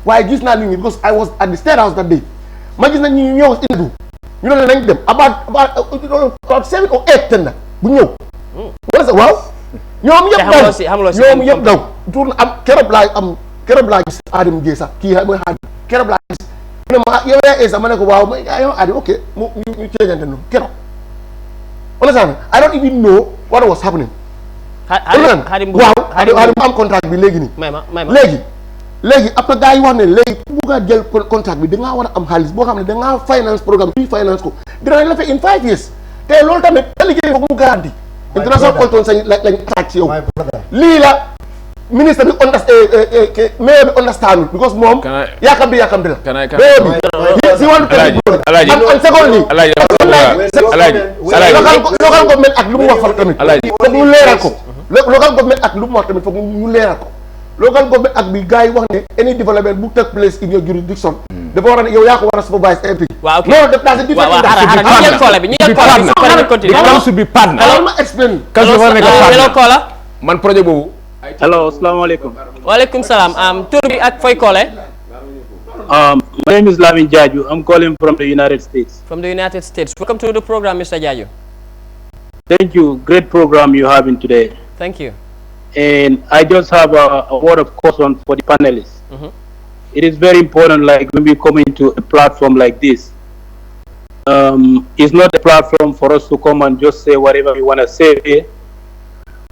waaye gis naa nit ñi because I was at the state house that day ma gis na ñu ñëw indi ñu ne nañ dem about 7 or 8 tenda bu ñëw wala sa waaw ñoom yëpp daw tour am keroog laa gis Adam Gueye sax kii mooy Adam keroog laa gis mu ne ma yow yaa Essa ma ne ko waaw ma yow Adam ok ñu ceeñante noonu keroog understand I don't even know what was happening waaw Hadim am contract bi léegi nii léegi après gars yi wax ne léegi ku bugg a jël contract bi dangaa war a am xaalis boo xam ne dangaa finance programme bi finance ko dina la fay in 5 years te loolu tamit da liggéey foog mu garanti international control sañ lañ attaque ci yow lii la ministre bi mayor bi understand because moom yàkkamti la si wàllu and secondly local government ak lu mu wax fa tamit foog ñu leeral ko local government ak lu mu wax tamit foog ñu leeral ko local government ak bi gars yi wax ne any development bu take place in your jurisdiction dafa war a ne yow yaa ko war a supervise everything. waaw ok non def naa si different man projet boobu. hello asalaamaaleykum. waaleykum salaam. tur bi ak fooy koole. My name is Lamin Jaju. I'm calling from the United States. From the United States. Welcome to the program, Mr. Jaju. Thank you. Great program you're having today. Thank you. And I just have a word of caution for the panelists. It is very important, like when we come into a platform like this, it's not a platform for us to come and just say whatever we want to say,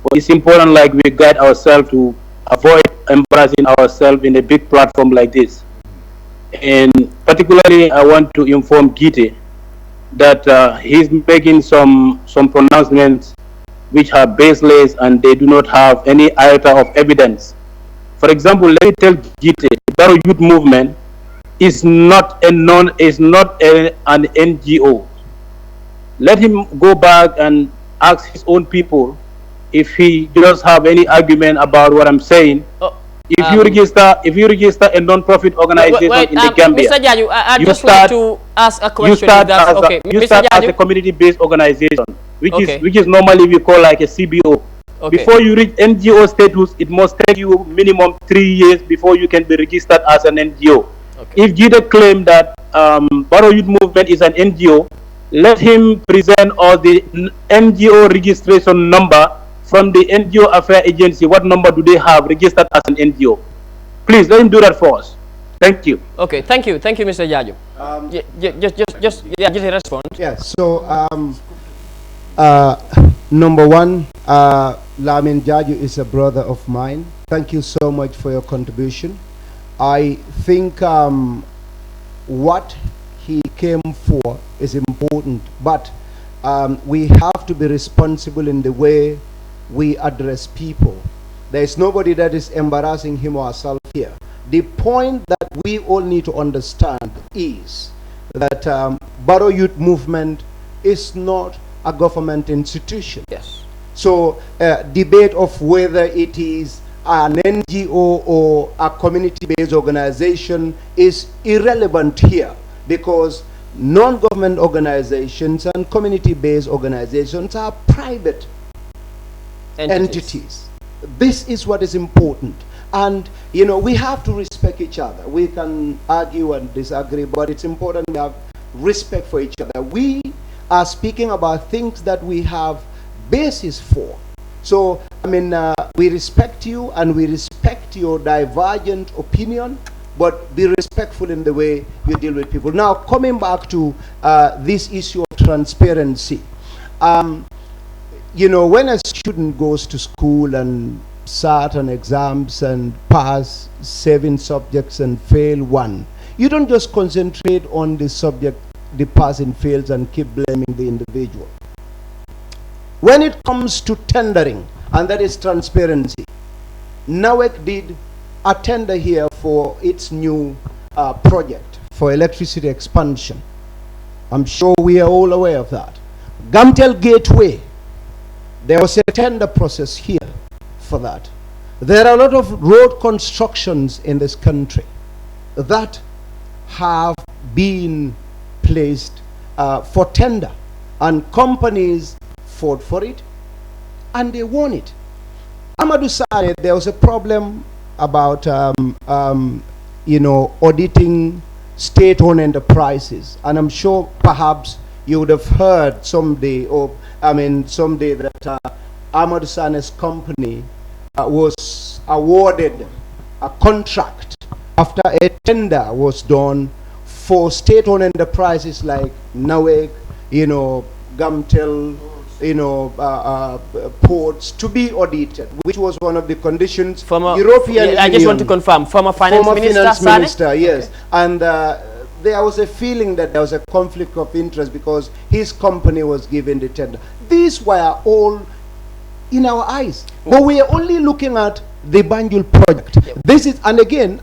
but it's important, like we guide ourselves to avoid embarrassing ourselves in a big platform like this. And particularly, I want to inform Gite that he's making some pronouncements which are baseless and they do not have any iota of evidence. For example, let me tell Gite, the Baro Youth Movement is not an NGO. Let him go back and ask his own people if he does have any argument about what I'm saying. If you register a non-profit organization in the Gambia, Mr. Jaju, I just want to ask a question. You start as a community-based organization, which is normally we call like a CBO. Before you reach NGO status, it must take you minimum 3 years before you can be registered as an NGO. If Gita claim that Baro Youth Movement is an NGO, let him present all the NGO registration number from the NGO Affairs Agency. What number do they have registered as an NGO? Please let him do that for us. Thank you. Okay, thank you, Mr. Jaju. Just a response. Yeah. So number one, Lamin Jaju is a brother of mine. Thank you so much for your contribution. I think what he came for is important, but we have to be responsible in the way we address people. There is nobody that is embarrassing him or herself here. The point that we all need to understand is that Baro Youth Movement is not a government institution. Yes. So debate of whether it is an NGO or a community-based organization is irrelevant here, because non-government organizations and community-based organizations are private entities. This is what is important. And, you know, we have to respect each other. We can argue and disagree, but it's important we have respect for each other. We are speaking about things that we have basis for. So, I mean, we respect you and we respect your divergent opinion, but be respectful in the way you deal with people. Now, coming back to this issue of transparency. You know, when a student goes to school and sat on exams and pass 7 subjects and fail 1, you don't just concentrate on the subject the person fails and keep blaming the individual. When it comes to tendering, and that is transparency, NAWEC did a tender here for its new project for electricity expansion. I'm sure we are all aware of that. Gamtel Gateway, there was a tender process here for that. There are a lot of road constructions in this country that have been placed for tender, and companies fought for it and they won it. Amadou Sane, there was a problem about auditing state-owned enterprises. And I'm sure perhaps you would have heard someday that Ahmad Sane's company was awarded a contract after a tender was done for state-owned enterprises like Nawek, Gamtel, ports to be audited, which was one of the conditions. I just want to confirm, former finance minister, yes. Okay. And there was a feeling that there was a conflict of interest because his company was given the tender. These were all in our eyes, but we are only looking at the Banjul project. This is, and again,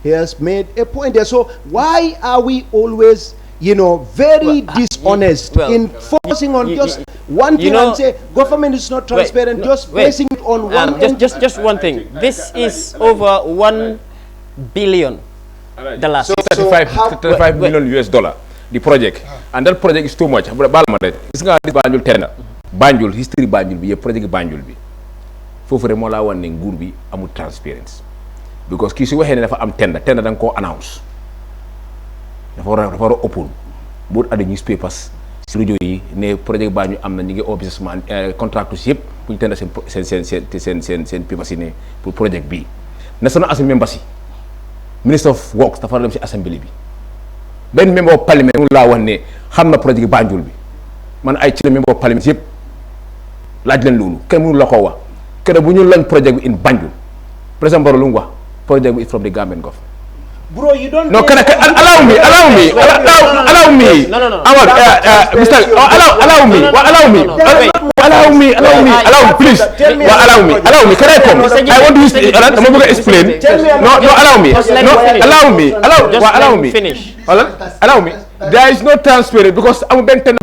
he has made a point there. So why are we always very dishonest in focusing on just one thing and say government is not transparent, basing it on one just one thing. This is over $1 billion. So 35 million US dollar, the project. And that project is too much. It's not this Banjul tender. Banjul, history Banjul bi, project Banjul bi. Fofu rek mo la wone nguur bi amul transparency. Because ki su waxe ne dafa am tender dang ko announce. dafa war a open both at the newspapers si radio yi ne project Banjul am na ñi ngi businessman contractors yëpp bu ñu tender seen papers yi ne pour project bi. National Assembly members yi Minister of Works dafa dem si assembly bi. Ben member of parliament mu la wax ne xam na project Banjul bi. Man ay ci member of parliament yëpp laaj leen loolu kenn mënu la ko wax que bu ñu lañ project bi in Banjul président Barrow lu mu wax project bi is from the government government. Bro, you don't. No, allow me. No. Mr. Allow me, please. Allow me. Can I come? I want to I'm going to explain. No, allow me. Finish. Allow me. There is no transparency because I'm Ben Ten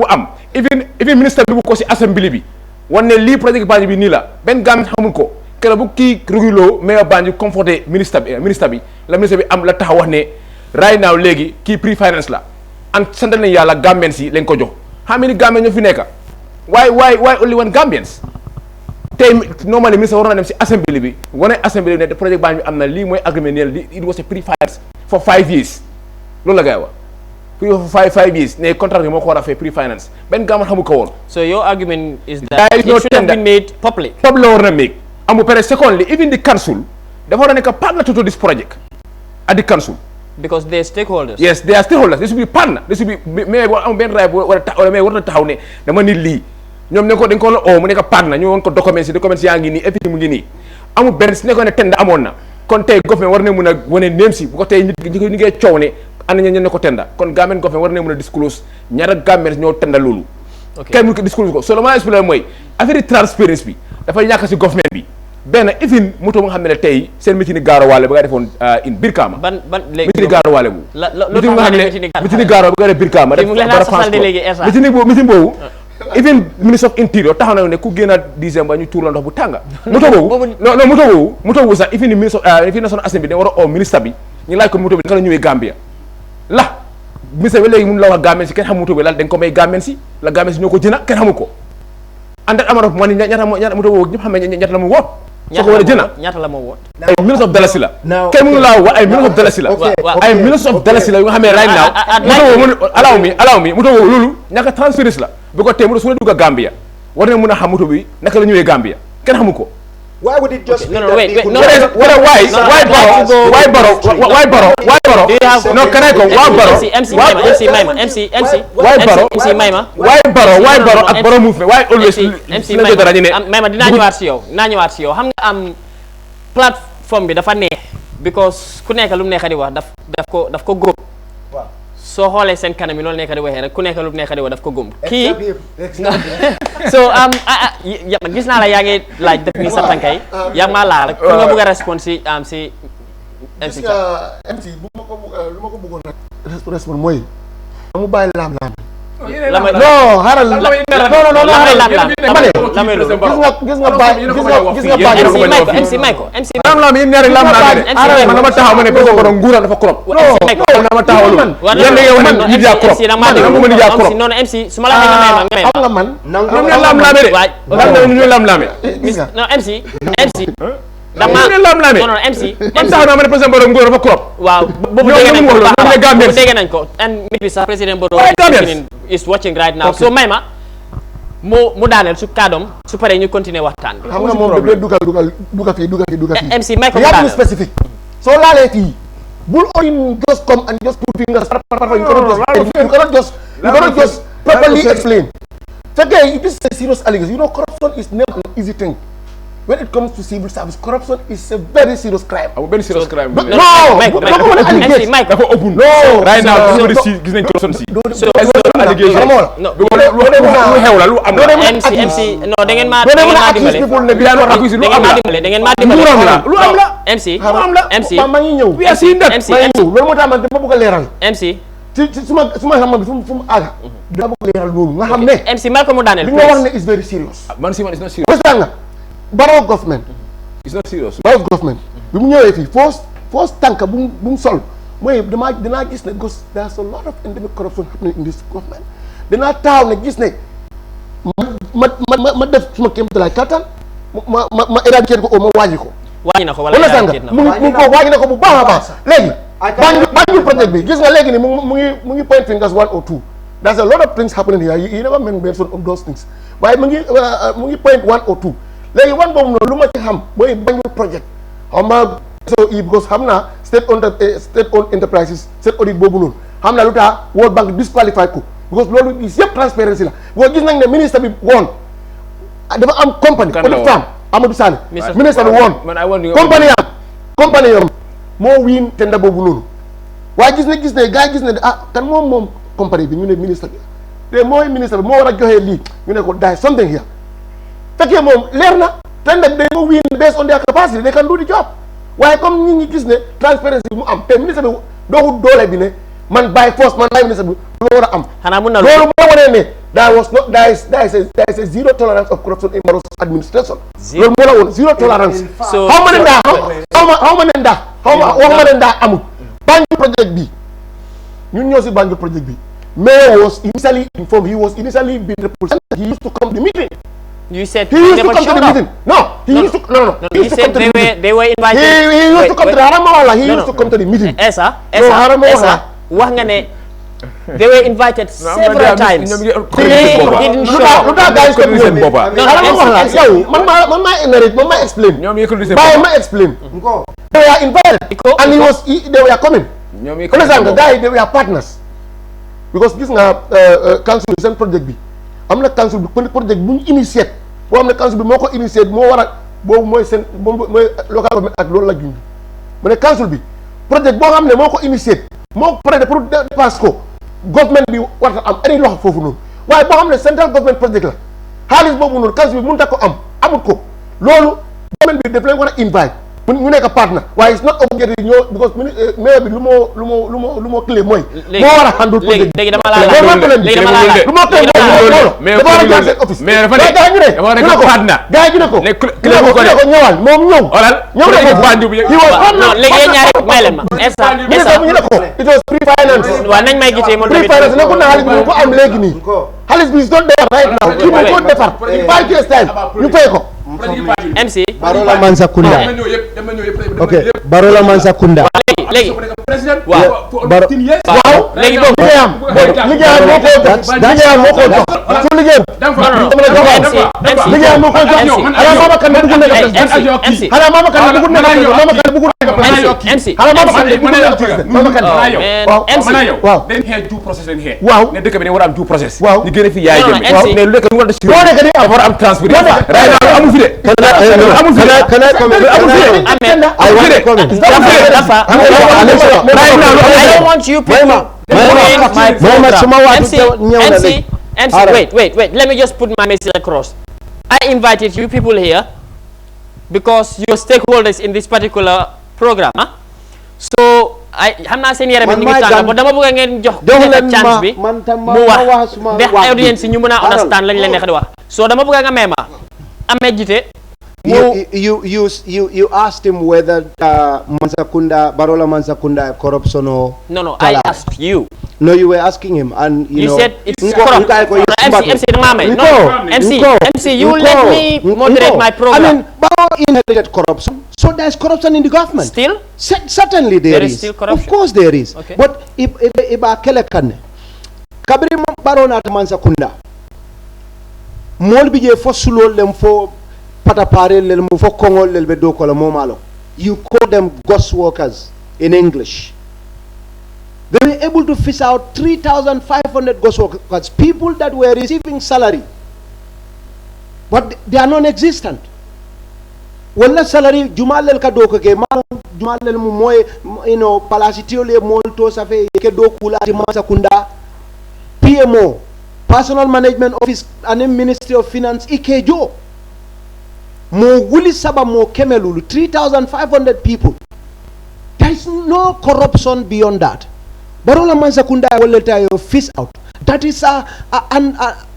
even minister bi ko ci assembly bi wonne li project Banjul bi ni la ben gam xamul ko kala bu ki regulo mayor Banjul conforté ministre bi la ministre bi am la tax wax ne right now legi ki pre finance la and sandal nañ yalla Gambians yi len ko jox how many Gambians ñu fi nekk why only one Gambians tay normally ministre war na dem ci assembly bi wone assembly ne project Banjul am na li moy agreement ne it was a pre finance for 5 years lolu la gay wax for 5 years ne contract bi moko wara fe pre finance ben Gambian xamu ko won. So your argument is that it should have been made public war na make amu pere secondly even the council dafa war a nekk partner to this project at the council because they are stakeholders. Yes, they are stakeholders. This should be partner. This should be mais am ben ray mais war na taxaw ne dama ni li ñom ne ko dañ ko o mu nekk partner ñu won ko documents yaa ngi ni et puis mu ngi ni amu ben si nekkoon ne tend amoon na kon tey government war na mun a wane neem si bu ko tey nit ñi ngay coow ne ana ñu ne ko tenda kon government war na mun a disclose ñaata government ñoo tenda loolu kenn mu ko disclose ko so la ma expliquer mooy affaire transparency bi dafay ñàkk si government bi benn even moto nga xam ne tey seen meeting ni gaaro waale ba nga defoon in Birkama ban léegi meeting ni gaaro waale bu meeting nga xam ne meeting ni gaaro ba nga def Birkama meeting boobu even ministre of interior taxaw na ne ku génn décembre ñu tuur la ndox bu tànga moto boobu sax even ministre even national assembly dañ war a ministre bi ñu laaj ko moto bi naka la ñëwee Gambia la ministre bi léegi mun la wax Gambien si kenn xam moto bi la dañ ko may Gambien si la Gambien si ñoo ko jëna kenn xamu ko ànd ak amaro man ñaata moto boobu ñëpp xam ne ñaata la mu woot soo ko war a jëna ñaata la moo woot ay millions of dollars la kenn mënu laa wax ay millions of dollars la ay millions of dollars la yu nga xam ne right now moto boobu allow me moto boobu loolu ñàkk transférence la bu ko tee moto su la dugg Gambia war na mën a xam moto bi naka la ñëwee Gambia kenn xamu ko. Why would it just no wait why Barrow no can I go why Barrow ak Barrow movement why always MC Mayma dinaa ñëwaat si yow xam nga am plateforme bi dafa neex because ku nekk lu mu nekk di wax daf ko groupe soo xoolee seen kanam yi noonu nekk di waxee rek ku nekk lu mu nekk di wax daf ko gëm kii so gis naa la yaa ngi laaj def nii sa tànkay yaa ngi maa laa rek pour nga bëgg a réponse si MC lu ma ko bëggoon rek respond mooy mu bàyyi laam-laam non xaaral gis nga MC may ko laam-laam yi ñaari laam-laam man dama taxaw ma ne parce que nguuram dafa crop dama taxaw lu yéen yow man nit yaa crop non MC su ma la may xam nga man ñoom ñoo laam-laame de ñu laam-laame non MC non MC man tax na ma ne président Barrow ngóor dafa crop waaw boobu dégg nañ ko and maybe sax président Barrow is watching right now so may ma mu daaneel su kàddoom su paree ñu continuer waxtaan bi xam nga moom daf dugal fii MC may ko mu daaneel daaneel spécifique soo laalee fii bul oyin just come and just put fingers you cannot just properly explain fekkee this is a serious allegation you know corruption is never an easy thing when it comes to civil service corruption is a very serious crime very serious crime no dafa open no right now gis nañ corruption si allegation lu xew la lu am MC non da ngeen maa dimbale da ngeen maa dimbale lu am la MC maa ngi ñëw MC loolu moo tax man dama bëgg a leeral MC ci suma xam bi fu mu àgga dama bëgg a leeral loolu nga xam ne MC mal ko mu daaneel li nga wax ne is very serious man si man is not serious nga Barrow government it's not serious Barrow government bi mu ñëwee fii force tànk bu mu sol mooy dinaa gis ne because there's a lot of endemic corruption happening in this government dinaa taaw ne gis ne ma def suma kéemtalaay kattan ma éradiquer ko ma wàññi ko wàññi na ko wala éradiquer na mu ko wàññi na ko bu baax a baax léegi Banjul project bi gis nga léegi ni mu ngi point fingers one or two there's a lot of things happening here you never mention of those things waaye mu ngi point one or two léegi wan boobu noonu lu ma ci xam mooy Banjul project xam nga SOE because xam naa state owned enterprises state audit boobu noonu xam naa lu tax World Bank disqualify ko because loolu is yëpp transparency la because gis nañ ne ministre bi woon dafa am company audit firm Amadou Sane ministre bi woon company yam moo wiin tenda boobu noonu waaye gis ne gars yi gis ne kan moom company bi ñu ne ministre bi te mooy ministre bi moo war a joxee lii ñu ne ko daay something here fekkee moom leer na tenda day ko wiin based on their capacity they can do the job waaye comme nit ñi gis ne transparency bi mu am te ministre bi dooxul doole bi ne man by force man laay ministre bi lu war a am xanaa mun na loolu moo wanee ne there is a zero tolerance of corruption in Barrow's administration loolu moo la woon zero tolerance xaw ma ne ndax amul Banjul project bi ñun ñoo si Banjul project bi Mayor was initially informed he was initially being represented he used to come to the meeting you said he used to come to the meeting he used to come to the meeting they were invited he used to come to the meeting Esa wax nga ne they were invited several times lu tax guys ko man maa emerite man maa explain bàyyi ma explain they were invited and they were coming understand nga gars yi they were partners because gis nga council bi seen project bi am na council bi project bu ñu initié boo xam ne council bi moo ko initié moo war a boobu mooy seen mooy local government ak loolu la junj mu ne council bi project boo xam ne moo ko initié moo pare pour dépasse ko government bi warta am any loxo foofu noonu waaye boo xam ne central government project la xaalis boobu noonu council bi mënut a ko am amut ko loolu government bi daf leen war a invite ñu nekk partner waaye it's not obligated ñoo because mayor bi lu moo clé mooy moo war a handle project léegi dama laa laaj lu moo clé mooy dafa war a jaar seen office mais dafa nekk partner gars yi ñu ne ko ñëwal moom ñëw na ko Banjul bi léegi ñaari may leen ma instant ñu ne ko it was pre-finance waaw nañ may gisee moom pre-finance ne ko na xaalis bi mu ko am léegi nii xaalis bi is doon defar right now kii mu ko defar 5 years time ñu fay ko MC Barola Mansakunda ok Barola Mansakunda léegi waaw léegi boobu liggéeyam moo ko jox su liggéeyam liggéeyam moo ko jox xanaa Mama Kandeh bëgg nekk xanaa Mama Kandeh bëgg nekk MC waaw dañ xee due process lañ xee waaw ne dëkk bi ne war a am due process waaw ñu génne fi yaay jëme MC mais lu nekk lu war a def boo nekk di am war a am transparence right now amu fi de amu fi de I want to comment. I don't want you people MC, wait. Let me just put my message across. I invited you people here because you're stakeholders in this particular program. So, xam naa seen yaram ñu ngi tàng ba dama bëgg ngeen jox chance bi mu wax ndax audience ñu mën a understand lañ leen neex di wax. So dama bëgg nga meema amee jite You asked him whether Barola Mansakunda corruption or no. I asked you. No, you were asking him, and you know, said it's corrupt. MC, you let me moderate my program. I mean, Baro inherited corruption, so there's corruption in the government. Still? Certainly there is. Still corruption? Of course there is. Okay. But if Kelekane, Kabri Baro Nat Mansakunda, Molbije for Sulol them for Patapare lem for Congo lelbedo kola momalo. You call them ghost workers in English. They were able to fish out 3,500 ghost workers, people that were receiving salary, but they are non-existent. Wala salary Jumalel ka doko ke Jumalel mu moy palasitio le molto sa fe ke dokula ti Mansakunda PMO Personal Management Office and Ministry of Finance Ikejo mo wuli saba mo kemelulu 3,500 people. There is no corruption beyond that. Barola Mansakunda will let you fish out. That is a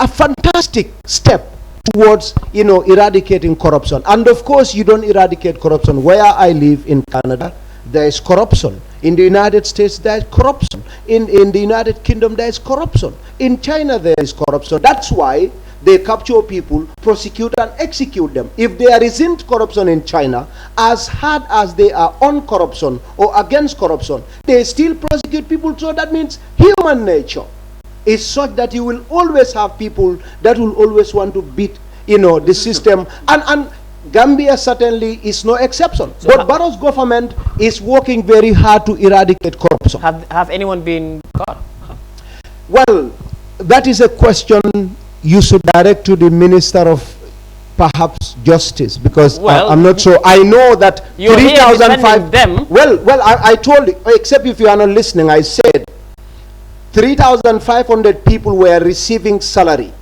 fantastic step towards eradicating corruption. And of course you don't eradicate corruption. Where I live in Canada, there is corruption. In the United States there is corruption. In the United Kingdom there is corruption. In China there is corruption. That's why they capture people, prosecute and execute them. If there isn't corruption in China, as hard as they are on corruption or against corruption, they still prosecute people. So that means human nature is such that you will always have people that will always want to beat the system, and Gambia certainly is no exception. So but Barrow's government is working very hard to eradicate corruption. Have anyone been caught? Well, that is a question you should direct to the Minister of perhaps Justice, because I'm not sure. I know that 3,005 them. Well, I told you, except if you are not listening, I said 3,500 people were receiving salary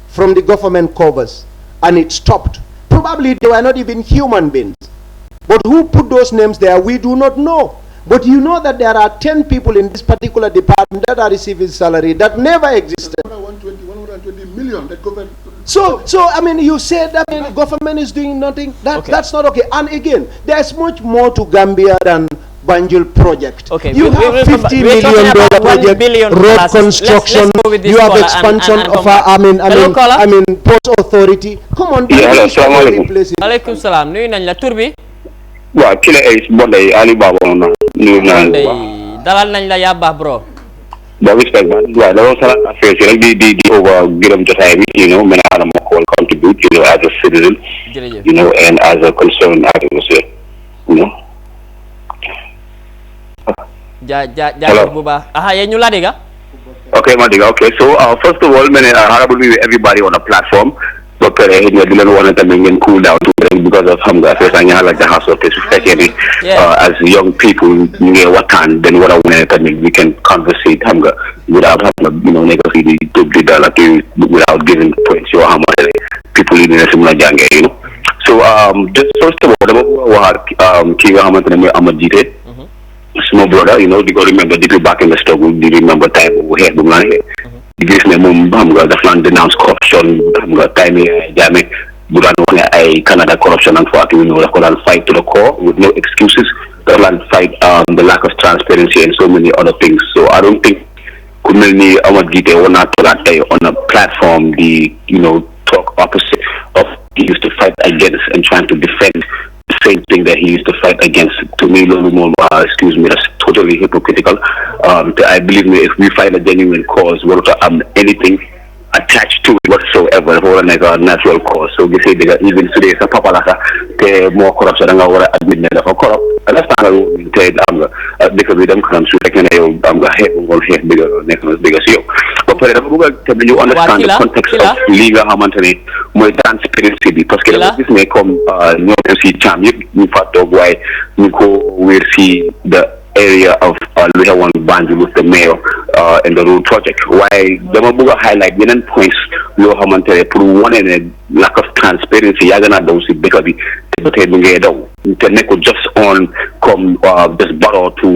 from the government covers, and it stopped. Probably they were not even human beings. But who put those names there, we do not know. But you know that there are 10 people in this particular department that are receiving salary that never existed. 120 million that government. So I mean, you said that government is doing nothing. That's not okay. And again, there's much more to Gambia than Banjul project. Okay, you have $50 million project, road construction. You have expansion of port authority. Come on, Alaikum salam. Nuyu nañ la tur bi. Wa kila ay bonday Ali Baba na. Nuyu nañ la. Dalal nañ la ya ba bro. Ba respect man. Wa da won sala affaire ci rek di over gërëm jotaay bi, man I am call contribute, as a citizen, and as a concerned activist, Okay, Madiga. Okay, so first of all, horrible everybody on the platform. But didn't want to cool down because of some affairs and like the house of this as young people near what time then what I want to we can conversate without without giving points or how much people in a similar jungle, So just first of all, Kiga small brother, they got remember did back in the struggle, did remember time we had the business the flan denounced corruption, time Jamie, but Canada corruption and for the fight to the core with no excuses, the land fight the lack of transparency and so many other things. So I don't think Kumilni Ahmad Gite or not on a platform talk opposite of he used to fight against and trying to defend the same thing that he used to fight against. To me, that's totally hypocritical. I believe me, if we find a genuine cause, anything attached to it whatsoever, for like a natural cause. So we say even today, some papa more corruption than I admit that for corrupt. And that's not because we don't come to bigger CEO. But for you understand the context of legal harmony, more transparency, because this may come no see charm. You fact of why we see the area of Luhawan Banjul with the mayor and the road project. Why the Mabuga highlight many points Low Hamantare put one in a lack of transparency. Yagana don't see because the just on come this battle to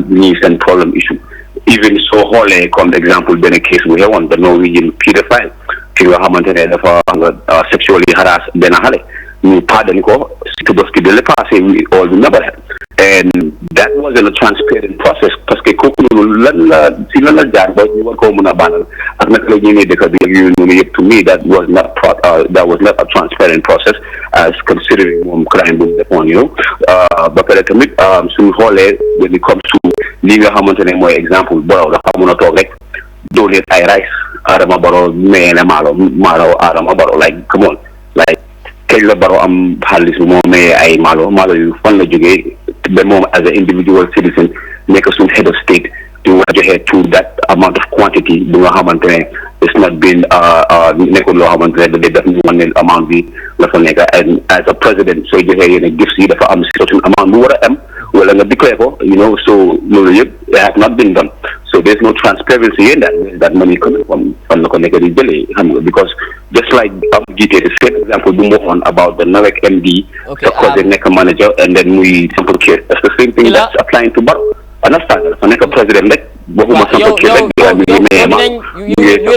needs and problem issue. Even so holy come example been a case we have the Norwegian pedophile Hamantare sexually harassed Benahale. ñu pardon ko si Tabaski de le passé we all remember that and that wasn't a transparent process parce que kooku noonu lan la jaar ba ñu war koo mën a baanal ak naka la ñëwee dëkk bi ak yooyu noonu yëpp to me that was not a transparent process as considering moom crime bu mu defoon ba pare tamit suñu xoolee when it comes to li nga xamante ne mooy exemple Barrow dafa mën a toog rek donate ay rice Adama Barrow mayee ne maalo Adama Barrow like come on like kañ la Barrow am xaalis bi moo mayee ay maalo yu fan la jógee ba moom as an individual citizen nekk suñu head of state di war a joxe to that amount of quantity bu nga xamante ne it's not been nekkul loo xamante ne da def ñu wan ne amount bi la fa nekk and as a president sooy joxee yenn gifts yi dafa am certain amount bu war a am wala nga declare ko so loolu yëpp it has not been done so there's no transparency in that money coming from fan la ko nekk di jëlee xam nga because just like jiite the same example bu mu waxoon about the NAWEC MD sa cause nekk manager and then muy simple care that's the same thing that's applying to Barrow understand dafa nekk président rek bokkuma simple care rek we'll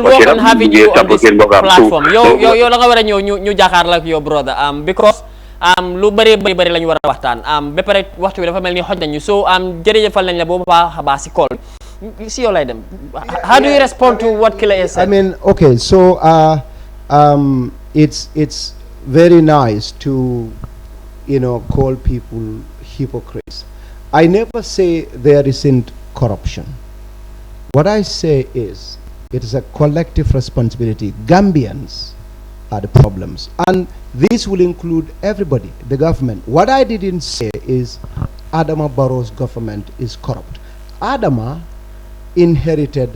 work on having you on this platform yow la nga war a ñëw ñu jàkkaarloo ak yow brother because lu bëri la ñu war a waxtaan ba pare waxtu bi dafa mel ni xoj nañu so jërëjëfal nañ la boobu baax a baax si call si yow lay dem how do you respond to what Killer is said? I mean, okay, so it's very nice to call people hypocrites. I never say there isn't corruption. What I say is it is a collective responsibility. Gambians are the problems, and this will include everybody, the government. What I didn't say is Adama Barrow's government is corrupt. Adama inherited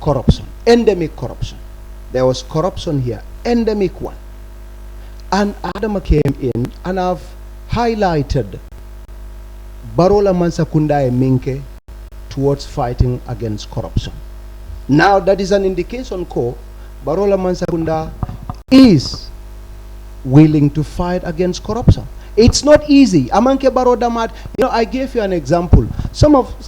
corruption, endemic corruption. There was corruption here, endemic one. And Adama came in, and I've highlighted Barola Mansakunda and Minke towards fighting against corruption. Now that is an indication Barola Mansakunda is willing to fight against corruption. It's not easy. Amanke Baro Damat, I gave you an example.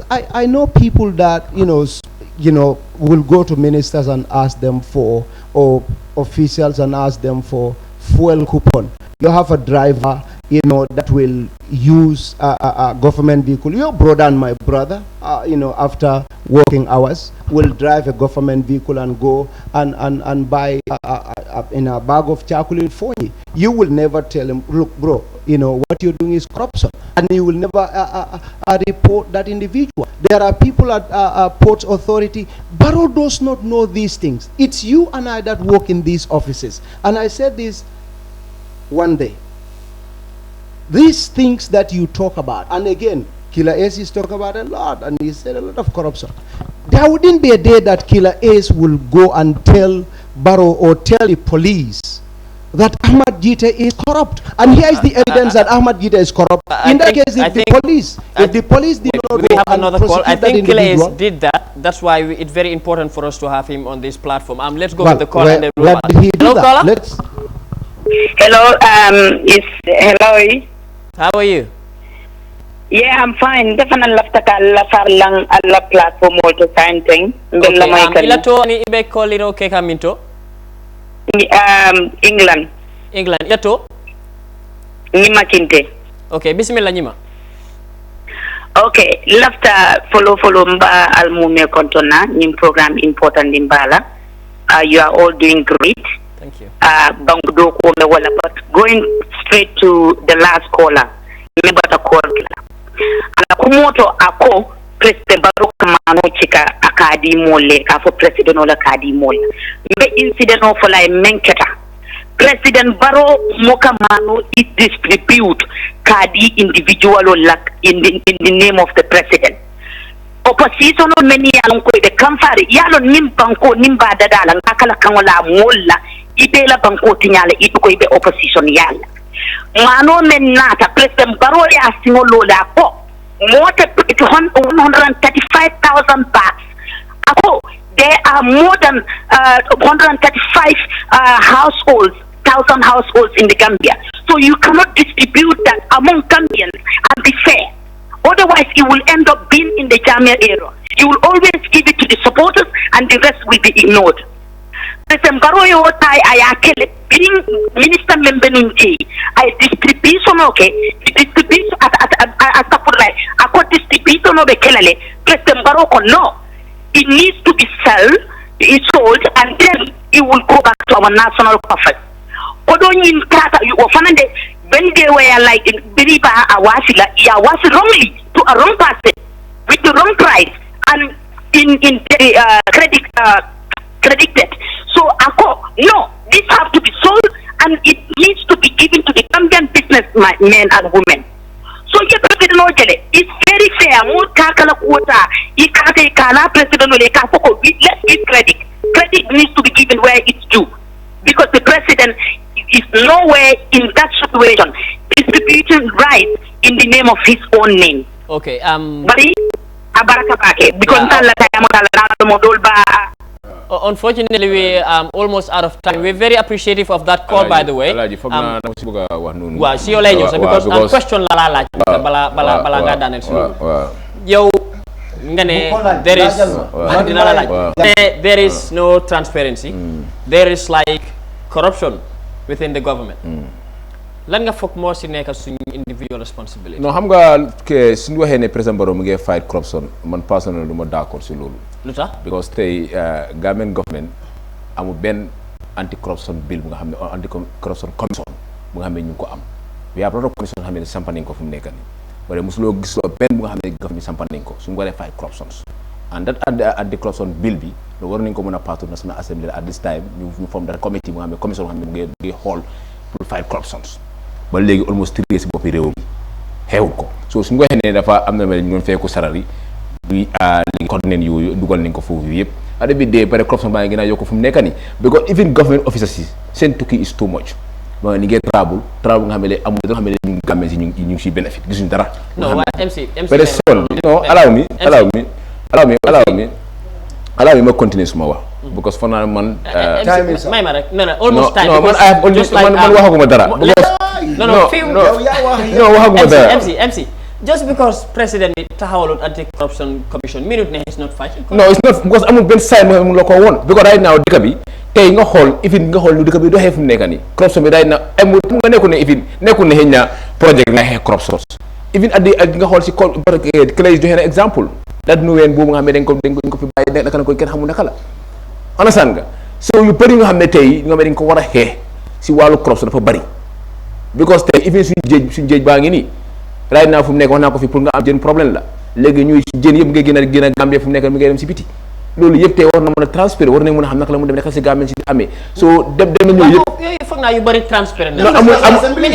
I know people that, will go to ministers and ask them for, or officials and ask them for fuel coupon. You have a driver, that will use a government vehicle. Your brother and my brother, after working hours, will drive a government vehicle and go and buy in a bag of chocolate for you. You will never tell him, look, bro, what you're doing is corruption. And you will never report that individual. There are people at Ports Authority. Barrow does not know these things. It's you and I that work in these offices. And I said this one day. These things that you talk about, and again, Killer Ace is talking about a lot, and he said a lot of corruption. There wouldn't be a day that Killer Ace will go and tell Barrow or tell the police that Ahmad Jite is corrupt. And here is the evidence that Ahmad Jite is corrupt. In that case, if the police did not we go have and another call. I think Killer Ace individual, did that. That's why it's very important for us to have him on this platform. Let's go with the call. Well, and then where did he do hello, that? caller. Hello. How are you? Yeah, I'm fine. Definitely lafta ka lafar lang alla platform all the time thing. Okay, ilato ni ibe koliro ke kaminto? England. Ilato? Nima kinte. Okay, bismillah Nima. Okay, lafta follow mba almume kontona nim program important imbala. You are all doing great. Thank you. But going straight to the last caller, remember the call. Kumoto ako President Barrow kamano chika akadi mole afo President ola kadi mole. Mbe incident of like menketa. President Barrow moka mano it distribute kadi individual or like in the name of the president. Opposition on many along the kamfari yalo nimbanko nimba dadala ngakala kangola mola ibela banko tinyala ituko ibe opposition yala. Mano menata President Barrow ya singolola ko more than 135,000 bags. There are more than 135 households, 1,000 households in the Gambia. So you cannot distribute that among Gambians and be fair. Otherwise, it will end up being in the Jamia era. You will always give it to the supporters and the rest will be ignored. President Baroyo tai ayakele being minister member nunji ay distribution okay distribution at kapulay ako distribution no be kelale President Baroko no it needs to be sold and then it will go back to our national profit kodo nyin kata you ofanande when they were like biriba awasila ya was wrongly to a wrong person with the wrong price and in credited. So no, this have to be sold and it needs to be given to the Gambian businessmen and women. So it's very fair. More kakala quota. President let's give credit. Credit needs to be given where it's due. Because the president is nowhere in that situation distributing rights in the name of his own name. Okay. Unfortunately, we are almost out of time. We're very appreciative of that call, by the way. Because question la bala nga danel yow nga ne there is no transparency. There is like corruption within the government. Lan nga foog moo si nekk suñu individual responsibility. Non xam nga que suñu waxee ne président Barrow mu ngi fight corruption man personnellement du ma d'accord si loolu. Lu tax because tey Gambian government amul benn anti corruption bill bu nga xam ne anti corruption commission bu nga xam ne ñu ngi ko am. we have a lot of commission nga xam ne sampa nañ ko fu mu nekk nii wala mosuloo gis loo benn bu nga xam ne government sampa nañ ko suñu waree fight corruptions and that anti corruption bill bi lu war nañ ko mën a pass to National Assembly at this time ñu form that committee bu nga xam ne commission bu nga xam ne mu ngi xool pour fight corruptions. ba léegi almost 3 years si boppi réew mi xewul ko so suñu waxee ne dafa am na mel ñu doon fay ko salary bi léegi kon neen yooyu dugal nañ ko foofu yëpp at bi dee pare corruption baa ngi gën a yokk fu mu nekk nii because even government officers yi seen tukki is too much ba ni ngeen travel nga xam ne amul nga xam ne ñu gàmmee si ñu ngi si bénéfice gisuñ dara non waa MC pare son non allow me ma continuer suma wax because for now man may ma rek non almost time man waxaguma dara waxaguma dara MC just because president bi taxawalul anti-corruption commission minute ne is not fighting. No, it's not because amul benn side mu la ko woon because right now dëkk bi tey nga xool lu dëkk bi doxee fu mu nekk nii corruption bi right now amul nga nekkul ne xëy na project na xeex corruption even at nga xool si clé joxe na exemple dat nu ween boobu nga xam ne dañ ko fi bàyyi naka na ko kenn xamul naka la understand nga so yu bëri nga xam ne tey nga xam ne dañ ko war a xeex si wàllu corruption dafa bëri because tey even suñu géej baa ngi nii right now fu mu nekk wax naa ko fi pour nga am jën problème la léegi ñuy jën yëpp nga gën a Gambie fu mu nekk mi ngay dem si biti loolu yëpp tey war na mën a transférer war nañ mën a xam naka la mu dem nekk si Gambie si amee so dem na ñëw yëpp yooyu foog naa yu bëri transparent non amul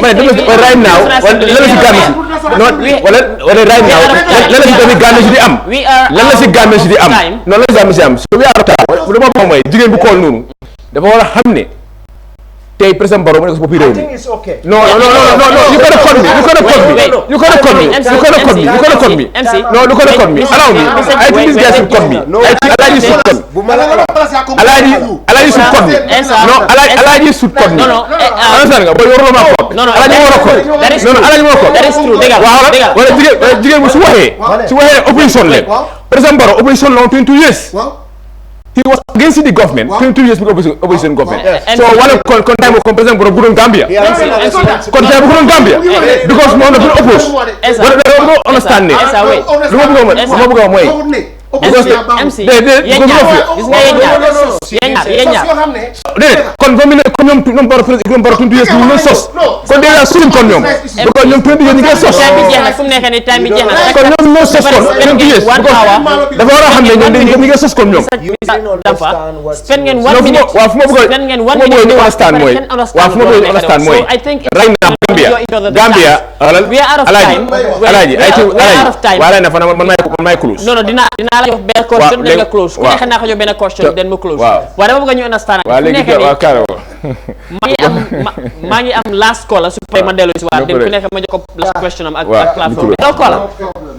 mais dama right now lan la si Gambie si non wala right now lan la si tamit Gambie si di am lan la si Gambie si di am non lan la si Gambie si am so we are taw lu ma moom mooy jigéen bu kool noonu dafa war a xam ne tey président Barrow mu nekk si boppi réew mi non you gotta cut me allow me I think this guy should cut me Alaaji should cut me Alaaji should cut me understand nga boy waruloo maa cut Alaaji war a cut Alaaji war a cut that is true dëgg wala jigéen bu su waxee opposition leen président Barrow opposition la 22 years he was against the government 22 years because opposition government so wala kon time ko president Barrow bu doon Gambia kon time bu doon Gambia because mo na bu oppose wala do understand ne lu ma bëgg mooy because MC yéen ñaar kon fa mu ne kon ñoom Barrow 22 years ñu sos kon déjà suñ kon ñoom because ñoom 22 years ñu ngi sos time bi jeex na fu mu nekk ni time bi jeex na kon ñoom ñoo sos kon 22 years dafa war a xam ne ñoom ñu ngi sos kon ñoom spend ngeen 1 minute waaw fu ma bëgg understand mooy right now Gambia we are out of time wala na fa man may close non dinaa la jox benn question den nga close ku nekk naa ko jox benn question den mu close waaye dama bëgg ñu understand maa ngi am last call su pay ma dellu si waat den ku nekk ma jox ko last question am ak platform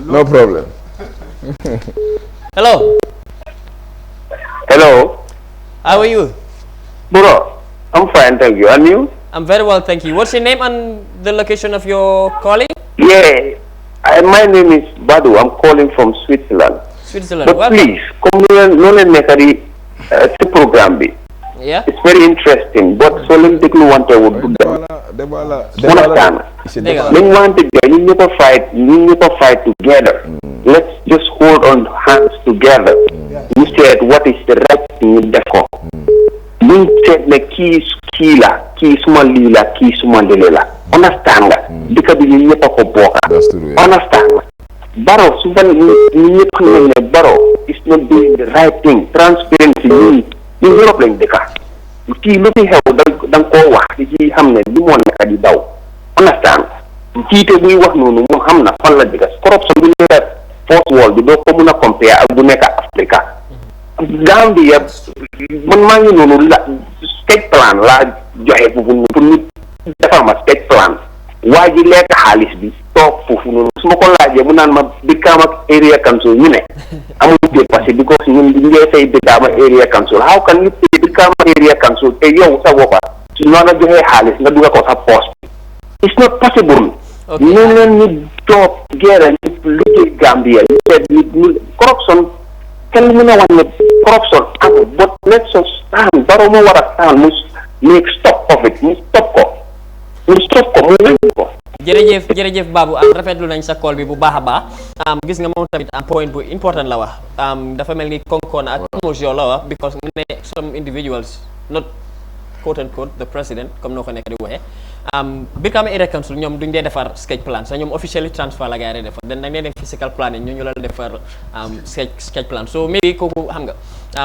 no problem hello how are you bro I'm fine thank you and you I'm very well thank you what's your name and the location of your calling my name is Badu I'm calling from Switzerland Switzerland but please comme no leen nekk di ci programme bi Yeah. It's very interesting, but so leen déglu wante wut du dem. Understand? Dañ wante joy ñu ñëpp a fight together. Let's just hold on hands together. You said what is the right thing ñu def ko. Luñ seet ne kii la kii suma lii la kii suma lii la. Understand nga? Dëkk bi ñu ñëpp a ko bokka. Understand nga? Barrow su fan ñu ñëpp xam nañ ne Barrow is not doing the right thing. Transparency ñu Europe lañ dëkka. Kii lu fi xew danga koo wax ci xam ne li moo nekk di daw. Understand? Jiite buy wax noonu moom xam na fan la dëkka. Corruption bu nekk first world bi doo ko mun a compare ak bu nekk Africa. Gambia man maa ngi noonu la sketch plan laa joxe foofu pour ñu defal ma sketch plan waa ji lekk xaalis bi toog foofu noonu su ma ko laajee mu naan ma Brikama ak area council ñu ne amul dépassé because ñun ñu ngee fay Brikama area council how can you pay Brikama area council te yow sa boppa su ñoo la joxee xaalis nga dugal ko sa poche it's not possible. ñu leen ñu toog together ñu liggéey Gambia ñu seet ñu corruption kenn mën a wax ne corruption amul but let's stand Barrow moo war a stand mu make stop of it mu stop ko mu wéññi ko. jërëjëf Babou rafetlu nañ sa call bi bu baax a baax gis nga moom tamit point bu important la wax dafa mel ni konkoon ak motion la wax because nga ne some individuals not quote unquote the president comme noo ko nekk di waxee Brikama Area Council ñoom duñ dee defar sketch plan sa ñoom officially transfer la gars yi defar dañ dee def physical planning ñu la defar sketch plan so maybe kooku xam nga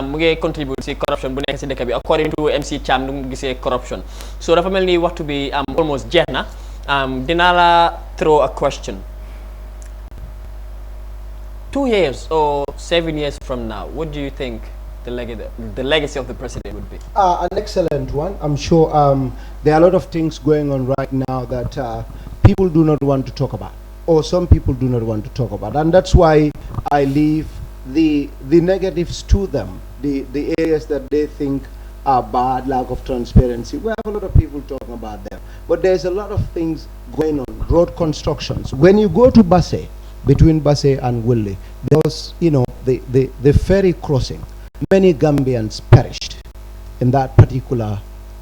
mu ngi contribute si corruption bu nekk si dëkk bi according to MC Cham nu mu gisee corruption so dafa mel ni waxtu bi almost jeex na dinaa la throw a question 2 years or 7 years from now what do you think the legacy of the president would be? An excellent one. I'm sure there are a lot of things going on right now that people do not want to talk about, or some people do not want to talk about, and that's why I leave the negatives to them, the areas that they think are bad, lack of transparency. We have a lot of people talking about them, but there's a lot of things going on. Road constructions. When you go to Basse, between Basse and Willie, there was, the ferry crossing. Many Gambians perished in that particular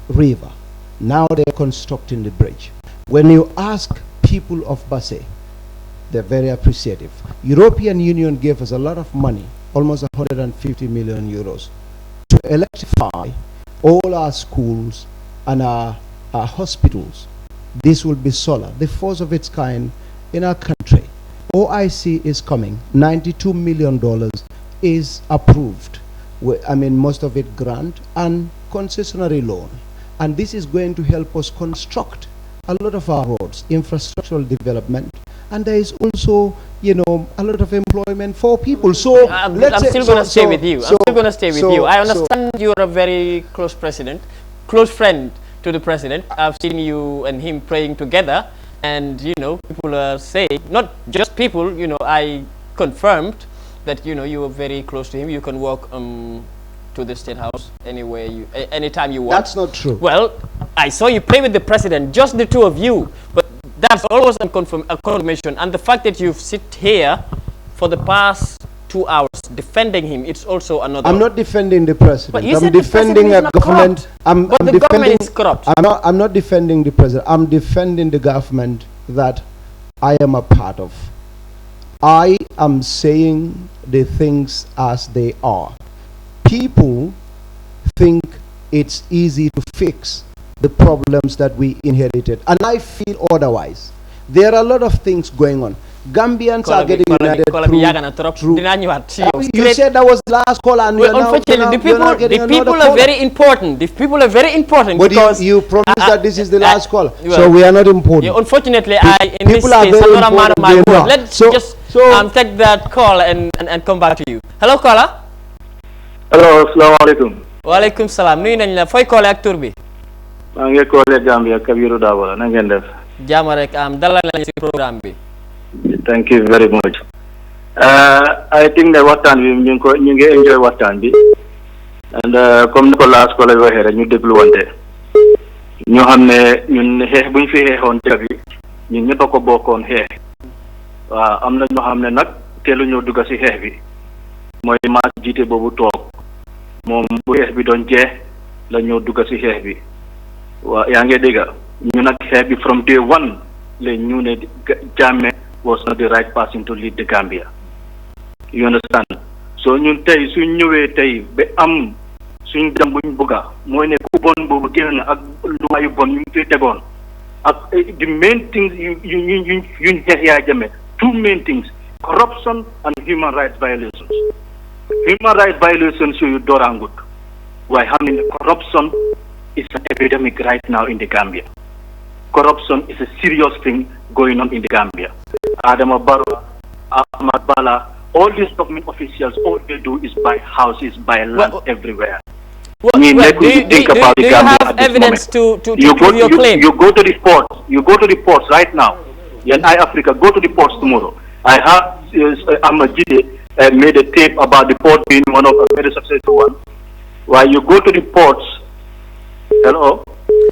river. Now they're constructing the bridge. When you ask people of Basse, they're very appreciative. European Union gave us a lot of money, almost 150 million euros, to electrify all our schools and our hospitals. This will be solar, the first of its kind in our country. OIC is coming, $92 million is approved. I mean, most of it grant and concessionary loan. And this is going to help us construct a lot of our roads, infrastructural development. And there is also, a lot of employment for people. So I'm still going to stay with you. I understand you're a very close close friend to the president. I've seen you and him praying together. And, people are saying, not just people, I confirmed that you were very close to him. You can walk to the State House anytime you want. That's not true. Well, I saw you play with the president, just the two of you. But that's always a confirmation. And the fact that you've sit here for the past 2 hours defending him, it's also another. I'm not defending the president. I'm defending a government. But the government is corrupt. I'm not defending the president. I'm defending the government that I am a part of. I am saying the things as they are. People think it's easy to fix the problems that we inherited, and I feel otherwise. There are a lot of things going on. Gambians are getting united through. You said that was the last call, and unfortunately, the people are very important. The people are very important. But because you promised that this is the last call, so we are not important. Unfortunately, in this case, I'm not a man of my word. Let's just take that call and come back to you. Hello, caller. Hello, assalamu alaikum. Wa alaikum salam. Nuyu nañ la fooy callee ak tur bi. maa ngi callee Gambia Kabiru Dabo la na ngeen def. Jaama rek dalal nañ ci programme bi. Thank you very much. I think that waxtaan bi ñu ngi enjoy waxtaan bi. And comme ni ko last call waxee rek ñu dégluwante. ñoo xam ne ñun xeex buñ fi xeexoon dëkk bi ñun ñëpp a ko bokkoon xeex. waaw am na ñoo xam ne nag teelu ñoo dugg si xeex bi mooy maas jiite boobu toog moom bu xeex bi doon jeex la ñoo dugg ci xeex bi waa yaa ngi dégg ñu nag xeex bi from day one la ñu ne Jammeh was not the right person to lead the Gambia. You understand? So ñun tey suñ ñëwee tey ba am suñ dem buñ bugga mooy ne ku bon boobu génn ak lu yu bon ñu fi tegoon ak the main things yuñ xeex yaa Jammeh two main things corruption and human rights violations. Human rights violations yooyu dooraangut waaye xam ne corruption is an epidemic right now in the Gambia. Corruption is a serious thing going on in the Gambia. Adama Barrow, Ahmad Bala, all these government officials, all they do is buy houses, buy land everywhere. Do you have evidence to prove your claim? You go to the ports. You go to the ports right now. In Africa, go to the ports tomorrow. I have Ahmad Jide made a tape about the port being one of a very successful one. While you go to the ports, hello?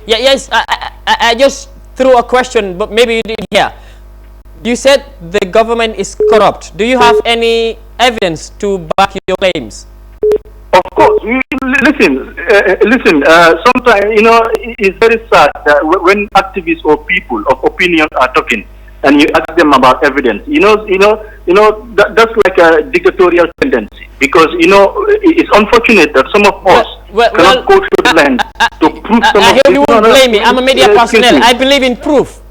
Yeah, yes, I just threw a question, but maybe you didn't hear. You said the government is corrupt. Do you have any evidence to back your claims? Of course. Listen. Sometimes, it's very sad that when activists or people of opinion are talking, and you ask them about evidence, that's like a dictatorial tendency. Because it's unfortunate that some of us cannot go to the land to prove some of it. You won't blame me. I'm a media personnel. I believe in proof.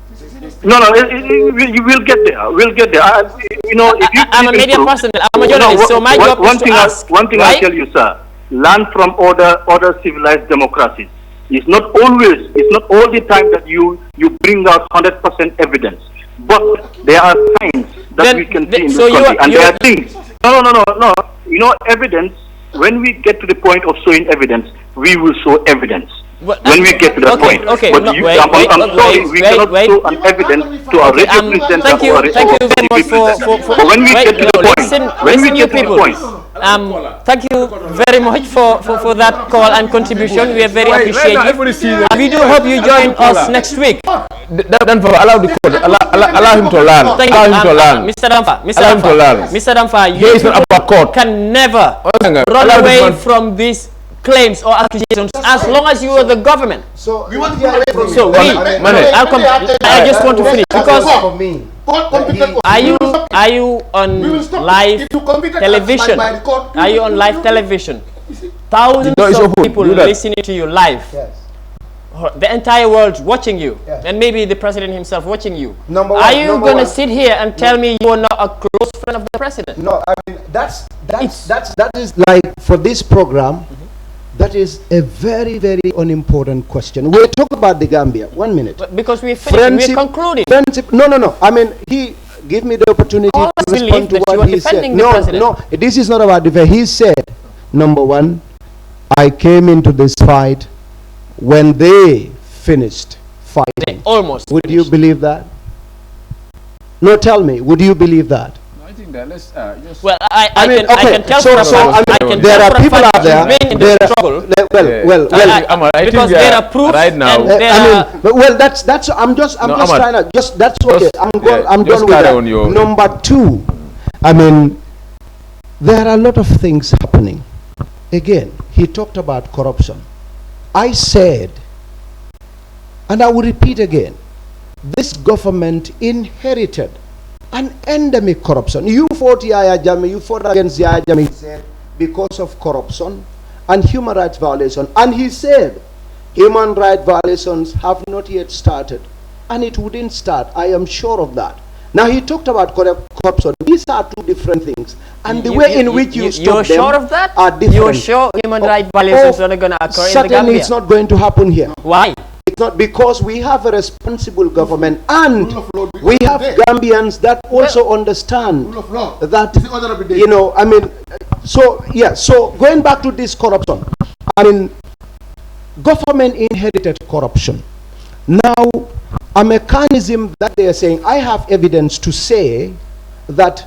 No, we will get there. We'll get there. I'm a media personnel. I'm a journalist, so my job is to ask. One thing I'll tell you, sir. Learn from other civilized democracies. It's not all the time that you bring out 100% evidence. But there are signs that we can see in this country, and there are things. No. Evidence. When we get to the point of showing evidence, we will show evidence. When we get to that point. Okay. But I'm sorry, we cannot show an evidence to our representatives. Thank you very much for when we get to the point. Thank you very much for that call and contribution. We are very appreciative. We do hope you join us next week. Allow the court. Allow him to learn. Allow him to learn. Mr. Damfa, you can never run away from these claims or accusations as long as you are the government. So I just want to finish because are you on live television? Are you on live television? Thousands of people listening to you live. Yes. The entire world watching you, and maybe the president himself watching you. Are you going to sit here and tell me you are not a close friend of the president? No, I mean that is like for this program. That is a very, very unimportant question. We'll talk about the Gambia. 1 minute. But because we're finished, we're concluding. Friendship. No. I mean, he gave me the opportunity to respond to what he said. No, this is not about defense. He said, number one, I came into this fight when they finished fighting. They almost Would you believe that? No, tell me, would you believe that? Well, I can tell there are people out there. Because there are proofs right now. That's. I'm just trying to. That's okay. I'm done with that. Number two, I mean, there are a lot of things happening. Again, he talked about corruption. I said, and I will repeat again, this government inherited an endemic corruption. You fought Yahya Jammeh, you fought against Yahya Jammeh, he said, because of corruption and human rights violation. And he said, human rights violations have not yet started. And it wouldn't start, I am sure of that. Now he talked about corruption. These are two different things. And the way in which you stop them sure of that? Are different. You're sure human rights violations are not going to occur in the Gambia? Certainly it's not going to happen here. Why? It's not, because we have a responsible government, and we have Gambians that also understand that, I mean, so going back to this corruption, I mean, government inherited corruption. Now, a mechanism that they are saying, I have evidence to say that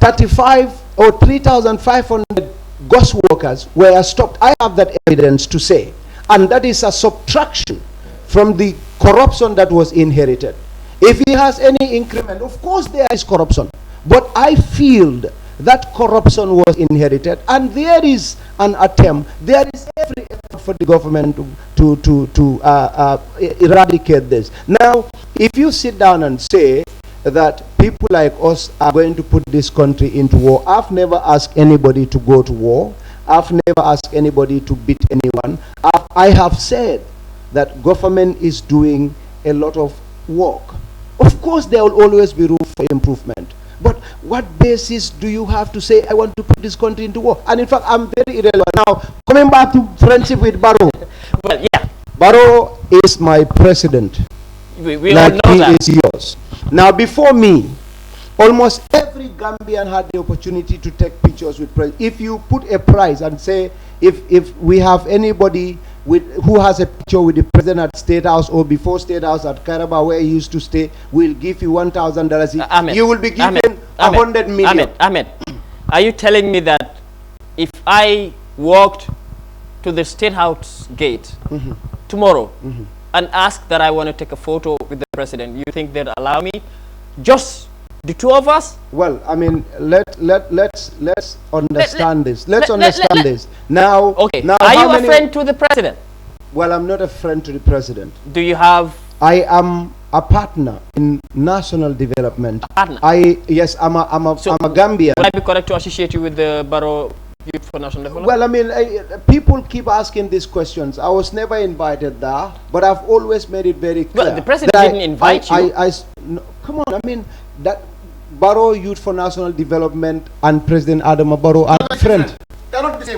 35 or 3,500 ghost workers were stopped. I have that evidence to say. And that is a subtraction from the corruption that was inherited. If he has any increment, of course there is corruption. But I feel that corruption was inherited, and there is an attempt, there is every effort for the government to eradicate this. Now, if you sit down and say that people like us are going to put this country into war, I've never asked anybody to go to war. I've never asked anybody to beat anyone. I have said that government is doing a lot of work. Of course, there will always be room for improvement. But what basis do you have to say, I want to put this country into war? And in fact, I'm very irrelevant. Now, coming back to friendship with Barrow. Well, yeah. Barrow is my president. We like all know he that. is yours. Now, before me, almost every Gambian had the opportunity to take pictures with president. If you put a prize and say, if we have anybody who has a picture with the president at State House or before State House at Caraba where he used to stay, we'll give you $1,000. You will be given 100 million. Ahmed, are you telling me that if I walked to the State House gate tomorrow and asked that I want to take a photo with the president, you think they'd allow me? Just the two of us? Well, I mean, let's understand this. Let's understand this. Now, okay. Now, are you a friend to the president? Well, I'm not a friend to the president. Do you have? I am a partner in national development. A partner? Yes, I'm a Gambian. Would I be correct to associate you with the Barrow Youth for National Development? Well, I mean, people keep asking these questions. I was never invited there, but I've always made it very clear. Well, the president didn't invite you. No, come on, I mean, that Barrow Youth for National Development and President Adama Barrow are friends.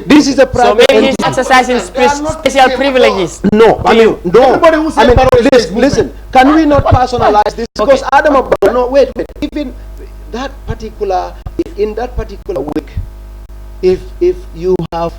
This is a private so maybe he's exercising special privileges. No, I mean, no. I mean, listen, can we not personalize this? Because Adama Barrow, no, wait. Even that particular, in that particular week, if you have,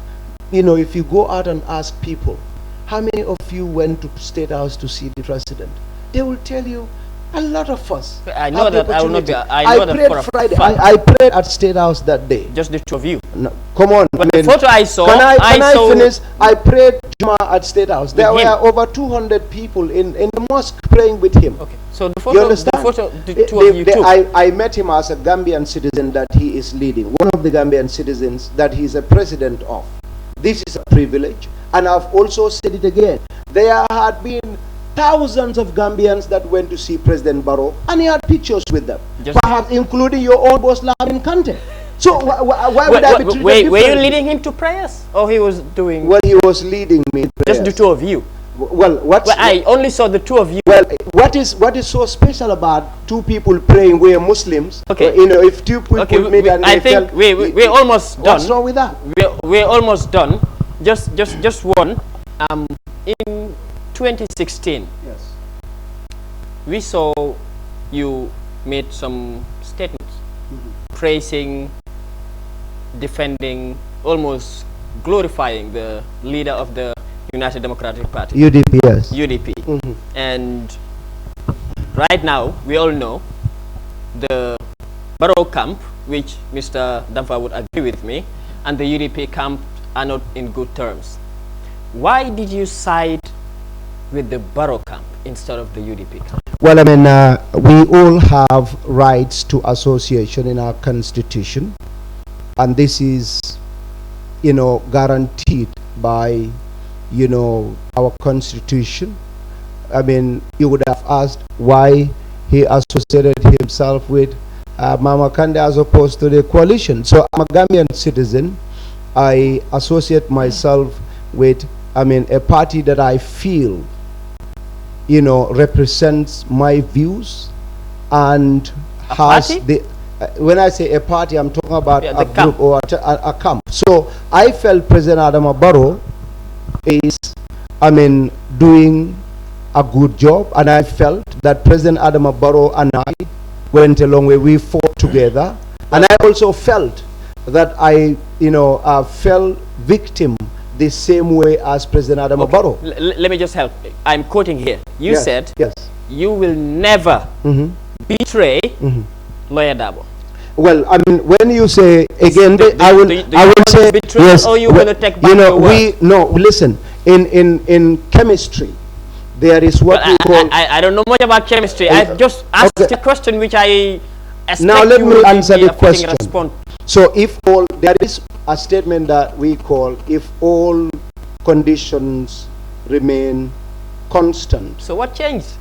if you go out and ask people, how many of you went to State House to see the president? They will tell you, a lot of us. I know that I will not be. I prayed Friday. I prayed at State House that day. Just the two of you. No, come on. But the photo I saw. Can I finish? I prayed Juma at State House. There were over 200 people in the mosque praying with him. Okay. So the photo. You understand? The photo. The two of you too. I met him as a Gambian citizen that he is leading. One of the Gambian citizens that he is a president of. This is a privilege, and I've also said it again. There had been thousands of Gambians that went to see President Barrow, and he had pictures with them, perhaps including your own boss, Lamin Kante. So why would I be treated differently? Were you leading him to prayers, or he was doing? Well, he was leading me in prayers. Just the two of you. Well, I only saw the two of you. Well, what is so special about two people praying? We're Muslims. Okay. If two people meet and I think we're almost done. What's wrong with that? We're almost done. Just one. In 2016, yes, we saw you made some statements praising, defending, almost glorifying the leader of the United Democratic Party. UDP, yes. UDP. And right now, we all know the Barrow camp, which Mr. Damfa would agree with me, and the UDP camp are not in good terms. Why did you side with the Barrow camp instead of the UDP camp? Well, I mean, we all have rights to association in our constitution, and this is, guaranteed by, our constitution. I mean, you would have asked why he associated himself with Mama Kande as opposed to the coalition. So I'm a Gambian citizen. I associate myself with, a party that I feel represents my views and has the when I say a party, I'm talking about a group or a camp. So I felt President Adama Barrow is doing a good job, and I felt that President Adama Barrow and I went a long way. We fought together, and I also felt that I fell victim the same way as President Adama Barrow. Let me just help. I'm quoting here. You said you will never betray Lawyer Dabo. Well, I mean, when you say again, I will say betray, yes. Or you will take back your word? Listen. In chemistry, there is what we call. I don't know much about chemistry. I just asked a question which I expect now let me answer the question. Respond. So there is a statement that we call, if all conditions remain constant. So what changed?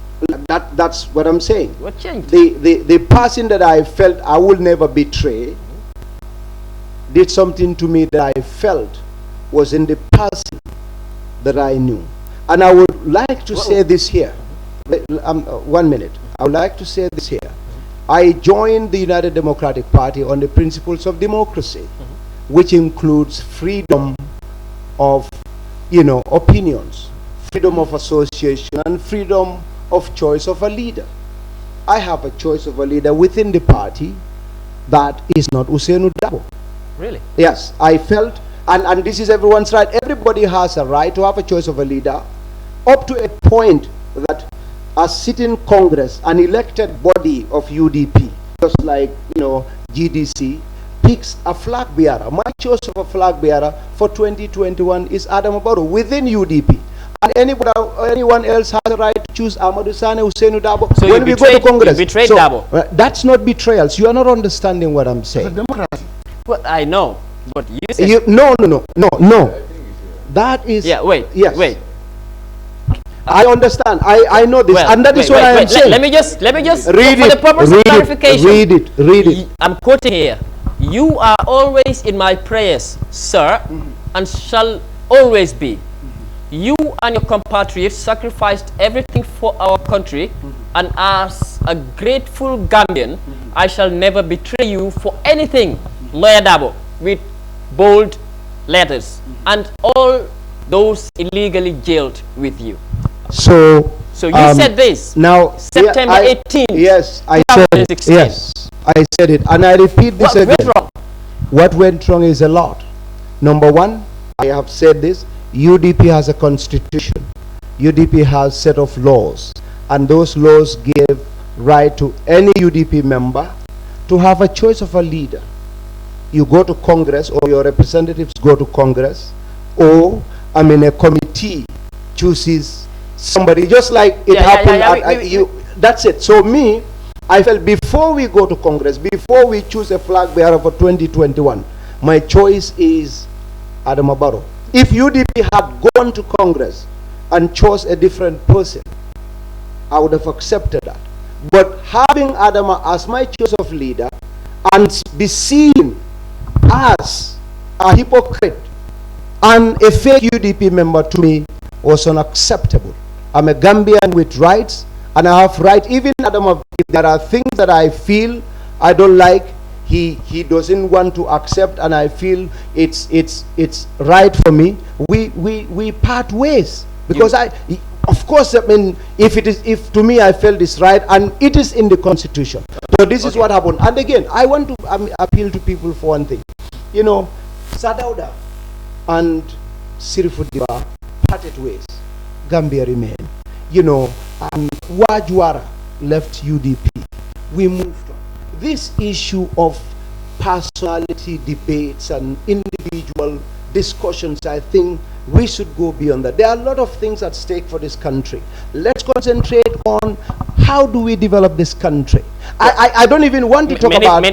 That's what I'm saying. What changed? The person that I felt I will never betray did something to me that I felt was in the person that I knew. And I would like to say this here. 1 minute. I would like to say this here. I joined the United Democratic Party on the principles of democracy, which includes freedom of, opinions, freedom of association, and freedom of choice of a leader. I have a choice of a leader within the party that is not SUNU Dabo. Really? Yes, I felt, and this is everyone's right. Everybody has a right to have a choice of a leader, up to a point that a sitting Congress, an elected body of UDP, just like GDC, picks a flag bearer. My choice of a flag bearer for 2021 is Adam Barrow within UDP. And anyone else has a right to choose Amadou Sane, Ousseynou Dabo. So when we go to Congress, you betrayed Dabo. That's not betrayal. So you are not understanding what I'm saying. Well, I know, but you said no. That is wait. Yes. Wait. I understand. I know this, and that is what I am saying. Let me just read for it. the purpose of clarification. Read it. I'm quoting here. You are always in my prayers, sir, and shall always be. You and your compatriots sacrificed everything for our country, and as a grateful Gambian, I shall never betray you for anything. Lawyer Dabo, with bold letters, and all those illegally jailed with you. So you said this now, September 18th. Yes, I said it. Yes, I said it, and I repeat this again. What went wrong? What went wrong is a lot. Number one, I have said this. UDP has a constitution. UDP has a set of laws, and those laws give right to any UDP member to have a choice of a leader. You go to Congress, or your representatives go to Congress, or a committee chooses somebody, just like it happened. That's it. So I felt before we go to Congress, before we choose a flag bearer for 2021, my choice is Adam Barrow. If UDP had gone to Congress and chose a different person, I would have accepted that. But having Adama as my choice of leader and be seen as a hypocrite and a fake UDP member, to me was unacceptable. I'm a Gambian with rights, and I have right. Even Adama, if there are things that I feel I don't like, he doesn't want to accept, and I feel it's right for me, we part ways, because of course, if to me I felt it's right, and it is in the constitution. So this is what happened. And again, I want to appeal to people for one thing. Sadauda and Sirifudiba parted ways. Gambia remained. Wajwara left UDP. We moved on. This issue of personality debates and individual discussions, I think we should go beyond that. There are a lot of things at stake for this country. Let's concentrate on how do we develop this country. I don't even want to talk about...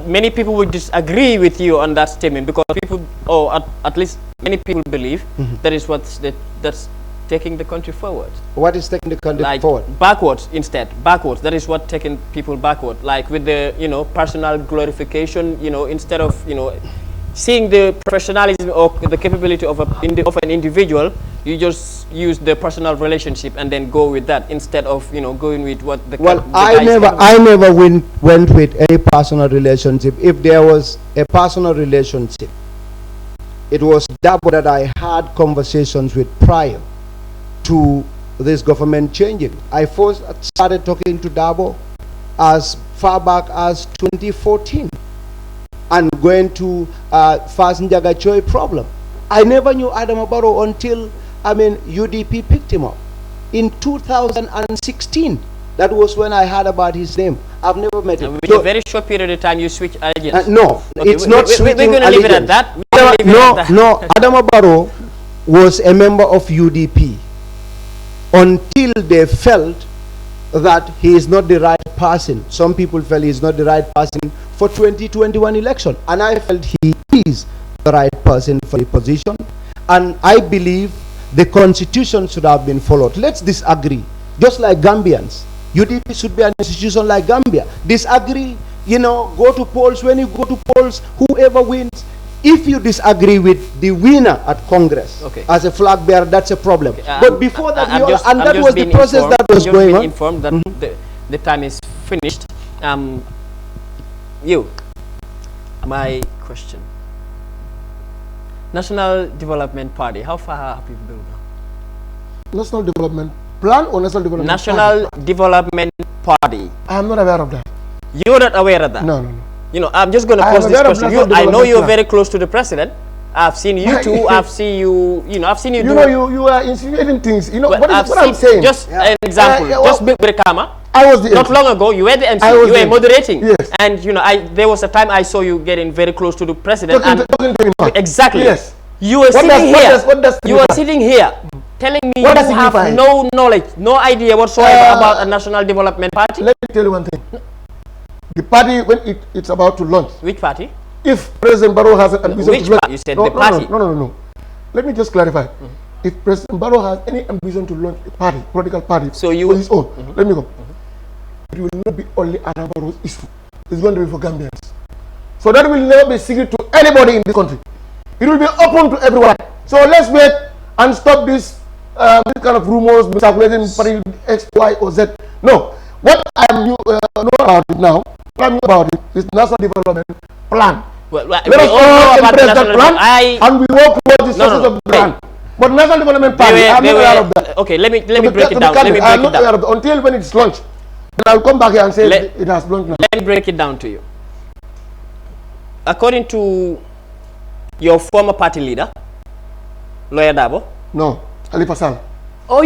Many people would disagree with you on that statement, because people, or at least many people believe that is that's taking the country forward. What is taking the country forward? Backwards instead. Backwards. That is what taking people backward. Like with the, personal glorification, instead of, seeing the professionalism or the capability of an individual, you just use the personal relationship and then go with that, instead of, going with what the I never went with any personal relationship. If there was a personal relationship, it was Dabo that I had conversations with prior to this government changing. I first started talking to Dabo as far back as 2014, and going to Fas Njaga Choi problem. I never knew Adam Barrow until UDP picked him up in 2016. That was when I heard about his name. I've never met him. With a very short period of time, you switch allegiance. No, okay, it's not switching allegiance. We're going to leave it at that. No, Adam Barrow was a member of UDP until they felt that he is not the right person. Some people felt he is not the right person for 2021 election, and I felt he is the right person for the position. And I believe the constitution should have been followed. Let's disagree. Just like Gambians. UDP should be an institution like Gambia. Disagree, you know, go to polls. When you go to polls, whoever wins. If you disagree with the winner at Congress as a flag bearer, that's a problem. Okay, but before that, that was the process that was going on. Informed that the time is finished. My question. National Development Party, how far have you built now? National Development Plan or National Development National Party? Development Party. I am not aware of that. You're not aware of that? No, no, no. You know, I'm just going to pose this question. I know you're very close to the president. I've seen you too. I've seen you. You know, I've seen you. You are insinuating things. You know what I'm saying. Just an example. Just Brikama. I was not long ago. You were the MC. You were moderating. Yes. And you know, there was a time I saw you getting very close to the president. Talking to him. Exactly. Yes. You were sitting here. You were sitting here, telling me you have no knowledge, no idea whatsoever about a National Development Party. Let me tell you one thing. The party, when it's about to launch. Which party? If President Barrow has an ambition to launch. You said the party. No. Let me just clarify. If President Barrow has any ambition to launch a party, political party, so you on his own, let me go. It will not be only Adam Barrow's issue. It's going to be for Gambians. So that will never be secret to anybody in this country. It will be open to everyone. So let's wait and stop this kind of rumors circulating party X, Y, or Z. No. What I know about it now, what I know about it is National Development Plan. Let us all embrace that plan and we work towards the success of the plan. But National Development Plan, I'm not aware of that. Okay, let me break it down. I'm not aware of that until when it's launched. Then I'll come back here and say it has launched now. Let me break it down to you. According to your former party leader, Lawyer Dabo. No, Ali Pasal. Oh,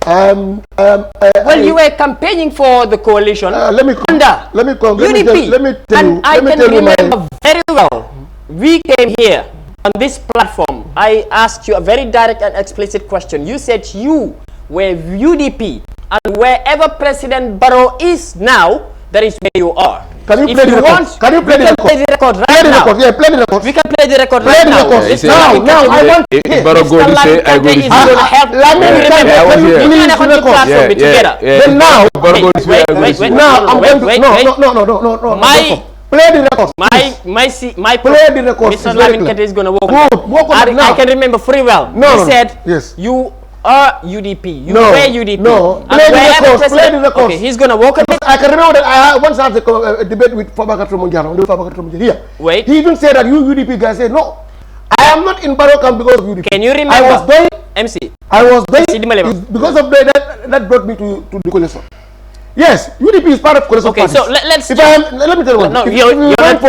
well, you were campaigning for the coalition. Let me come. UDP. Let me tell you. I can remember very well. We came here on this platform. I asked you a very direct and explicit question. You said you were UDP, and wherever President Barrow is now, that is where you are. Can you play the record? Can you play the record right now? Yeah, play the record. We can play the record right now. Now, I want to hear. Barrow go this way, I go this way. Then now, Barrow go this way, I go this way. Now, I'm going to... No. Play the record. Play the record. Mr. Lamin Kete is going to walk. I can remember very well. He said, you are UDP. You were UDP. No. Play the record. Okay, he's going to walk a bit. I can remember that I once had a debate with Fabakar Tromonjaro here. Wait. He even said that you UDP guys said, no, I am not in Barrow camp because of UDP. Can you remember? I was there. MC. I was there because of that brought me to the coalition. Yes, UDP is part of coalition parties. So let me tell you one. No, you're not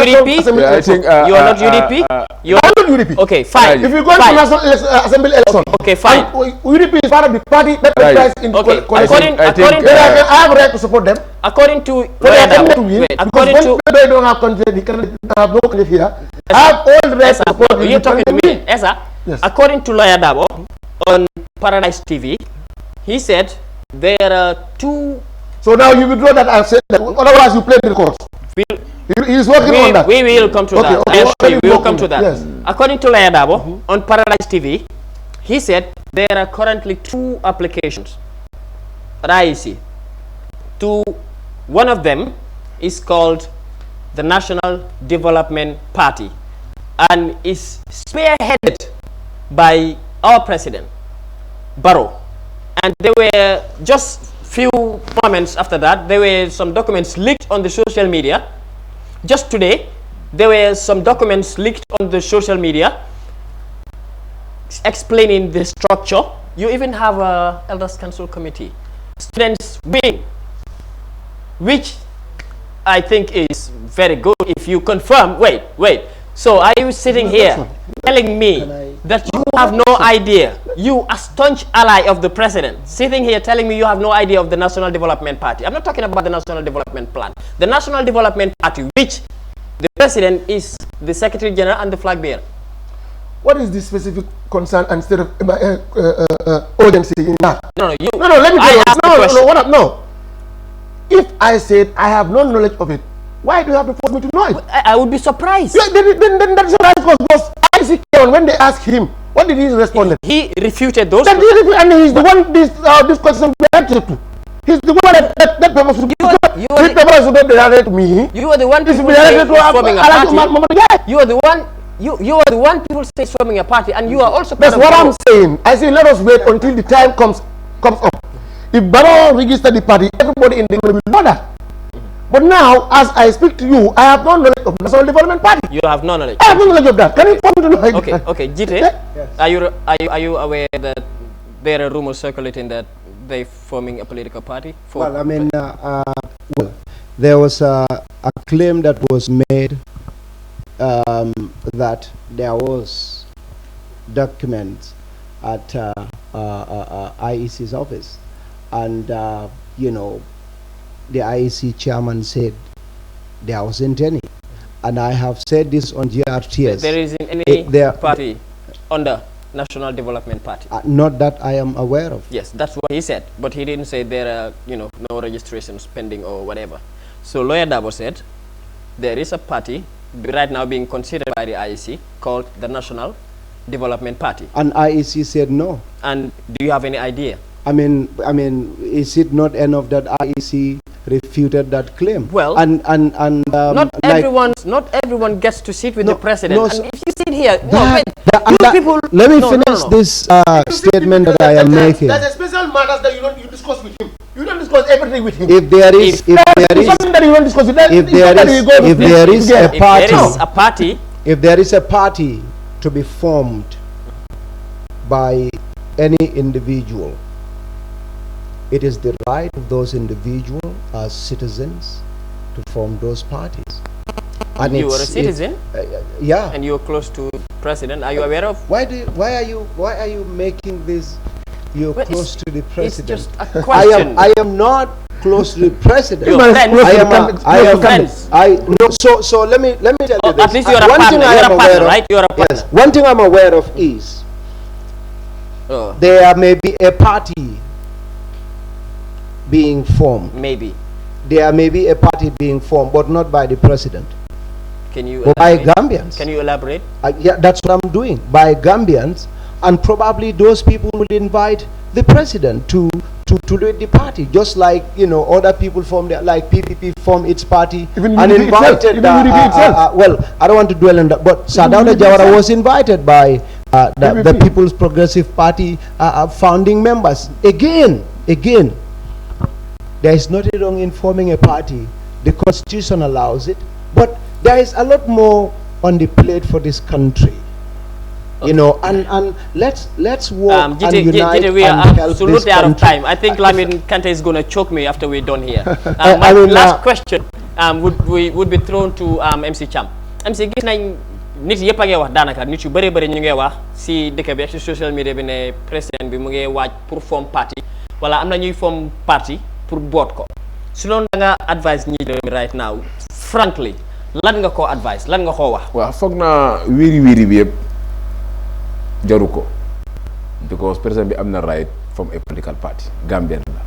UDP. I think you're not UDP. I'm not UDP. Okay, fine. If you go to National Assembly election, okay, fine. UDP is part of the party that applies in coalition. I have a right to support them. According to according to they don't have content, he cannot have no content here. I have all the right to support. You're talking to me, Esa. Yes. According to Lawyer Dabo on Paradise TV, he said there are two. So now you withdraw that I said that. Otherwise, you play the records. He is working on that. We will come to that. Okay, we will come to that. Yes. According to Lawyer Dabo on Paradise TV, he said there are currently two applications that I see. One of them is called the National Development Party and is spearheaded by our president, Barrow. And there were just few moments after that, there were some documents leaked on the social media. Just today, there were some documents leaked on the social media explaining the structure. You even have a Elders Council Committee, students wing, which I think is very good if you confirm. Wait. So are you sitting here telling me that you have no idea, you a staunch ally of the president, sitting here telling me you have no idea of the National Development Party? I'm not talking about the National Development Plan. The National Development Party, which the president is the Secretary General and the flag bearer. What is the specific concern instead of urgency in that? No, let me tell you. No. If I said I have no knowledge of it, why do you have to force me to know it? I would be surprised. Yeah, then that's surprise because I IEC came when they asked him, what did he respond? He refuted those. And he's the one this question we answered to. He's the one that paper should be directed to me. You were the one people say forming a party. You are the one. You are the one people say forming a party, and you are also. That's what I'm saying. I say let us wait until the time comes up. If Barrow registered the party, everybody in the will know that. But now, as I speak to you, I have no knowledge of the National Development Party. You have no knowledge. I have no knowledge of that. Can you inform me to know? Okay, Jite, yes. Are you aware that there are rumors circulating that they're forming a political party? Well, I mean, there was a claim that was made that there was documents at IEC's office, and you know, the IEC chairman said there wasn't any, and I have said this on GRTS. There isn't any party under National Development Party. Not that I am aware of. Yes, that's what he said, but he didn't say there are, you know, no registrations pending or whatever. So Lawyer Dabo said there is a party right now being considered by the IEC called the National Development Party. And IEC said no. And do you have any idea? I mean, is it not enough that IEC refuted that claim? Well, not everyone gets to sit with the president. No, and if you sit here, let me finish this statement that I am making. There's a special matters that you discuss with him. You don't discuss everything with him. If there is a party to be formed by any individual, it is the right of those individuals as citizens to form those parties. And you are a citizen, yeah, and you're close to president. Are you aware of? Why are you making this? You're close to the president. It's just a question. I am not close to the president. You're friends. So let me tell you this. At least you're a partner. You're a partner, right? You're a partner. Yes. One thing I'm aware of is there may be a party being formed. Maybe. There may be a party being formed, but not by the president. Can you by Gambians. Can you elaborate? Yeah, that's what I'm doing. By Gambians, and probably those people will invite the president to lead the party, just like, you know, other people form like PPP form its party and invited. Well, I don't want to dwell on that, but Sadauda Jawara was invited by the People's Progressive Party founding members. Again, there is nothing wrong in forming a party. The Constitution allows it, but there is a lot more on the plate for this country. You know, and let's work and unite we are and help absolutely this out of country. time. I think Lamin Kante is going to choke me after we're done here. My last question would be thrown to MC Cham. MC, gis nañ nit yëpp a ngi wax daanaka nit yu bëri ñu ngi wax si dëkk bi ak si social media bi ne président bi mu ngi waaj pour form party wala am na ñuy form party pour boot ko su doon da nga advise ñi right now frankly lan nga koo advice lan nga koo wax. waaw foog naa wiiri bi yëpp jaru ko because président bi am na right from a political party Gambian la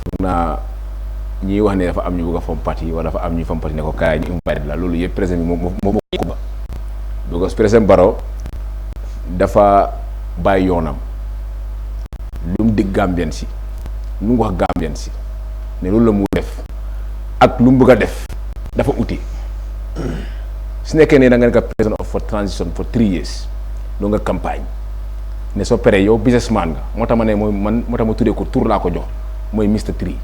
foog naa ñi wax ne dafa am ñu bëgg a form party wala dafa am ñu form party ne ko kaay ñu invite la loolu yëpp président bi moo ko ba because président Barrow dafa bàyyi yoonam lu mu dig Gambien si lu mu wax Gambien si ne loolu la mu def ak lu mu bëgg a def dafa uti su nekkee ne da nga nekk président of for transition for 3 years doo nga campagne ne soo paree yow businessman nga moo tax ma ne moo tax ma tuddee ko tur laa ko jox mooy Mr 3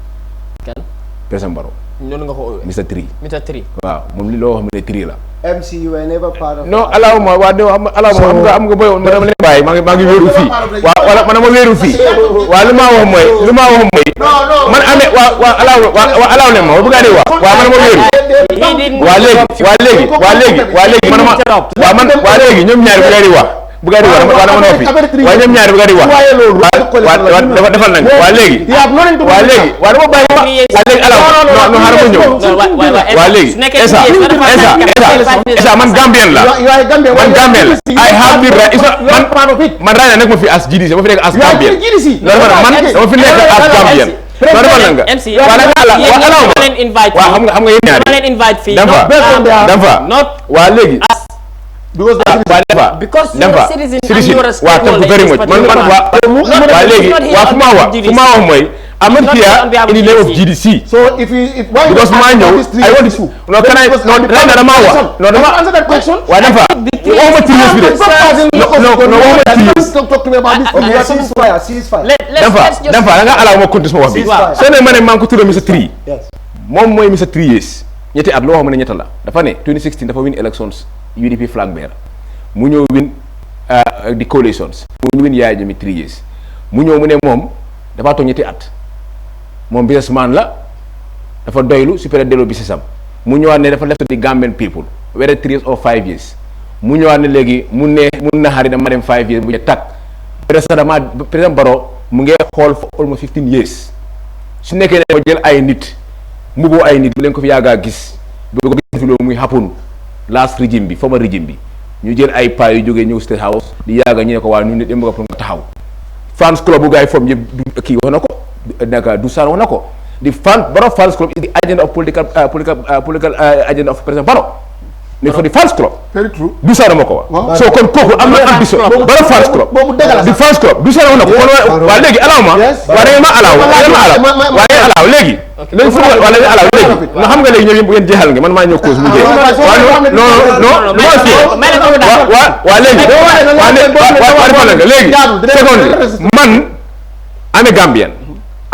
kan président Barrow noonu nga ko Mr 3 Mr 3 waaw moom li loo xam ne 3 la MC, you were never part of non alawma waa ne alawma am nga boy ma dama leen bàyyi maa ngi wéeru fii waaw wala man dama wéeru fii waaw lu ma wax mooy man amee waa alaw ne ma bëgg a di wax waaw man dama wéeru waa léegi man ma waa léegi ñoom ñaari bëgg a di wax waa dama noppi waa ñoom ñaari bëgg a di wax dafa defal nañ waa léegi waa dama bàyyi waa léegi alaw no xaaral ma ñëw waa léegi esa man Gambien la I have the right man right na nekk ma fi as GDC ma fi nekk as Gambien loolu man dama fi nekk as Gambien loolu defal nga MC xam nga yéen ñaari invite fii dafa waa léegi because you're a citizen and you're a thank you very much. I'm not here in the name of GDC. So if why because man, I want to answer that question. Whatever. You almost 3 years with it. No, talk to me about this. Ceasefire. Let's just allow me to so ne mané man ko tuddo Mr. 3. Yes. Mom moy Mr. 3 years. Ñetti at lo xamné ñetta la. Dafa né 2016 dafa win elections UDP flag bearer. Mu ñew win the coalitions. Mu win yaay jëmi 3 years. Mu ñew mu né mom dafa to ñetti at. Mom businessman la dafa doylu super delo businessam. Mu ñewat né dafa left the Gambian people whether 3 years or 5 years. Mu ñewat né légui mu na xari dama dem 5 years bu tak. President Barrow mu ngi xol for almost 15 years. Su nekké né jël ay nit mu bo ay nit bu len ko fi yaga gis bu ko gis lo muy happen last regime bi former regime bi ñu jël ay pa yu joggé ñew State House di yaga ñé ko wa ñu nit dem nga pour nga taxaw fans club bu gaay fam yeb ki wonako naka du sar wonako the Barrow fans club is the agenda of political agenda of President Barrow. For the fans club. Very true. Du sara mako wa. So kon koku am na ambition. Barrow fans club. The fans club. Du sara wonako wa legi alawma. Wa re ma alaw. Wa re alaw legi. Legi fu wala alaw legi. No xam nga legi ñoom ngeen jéxal nga man ma ñëw cause mu jé. Non. Wa legi. Legi. Second man am Gambian.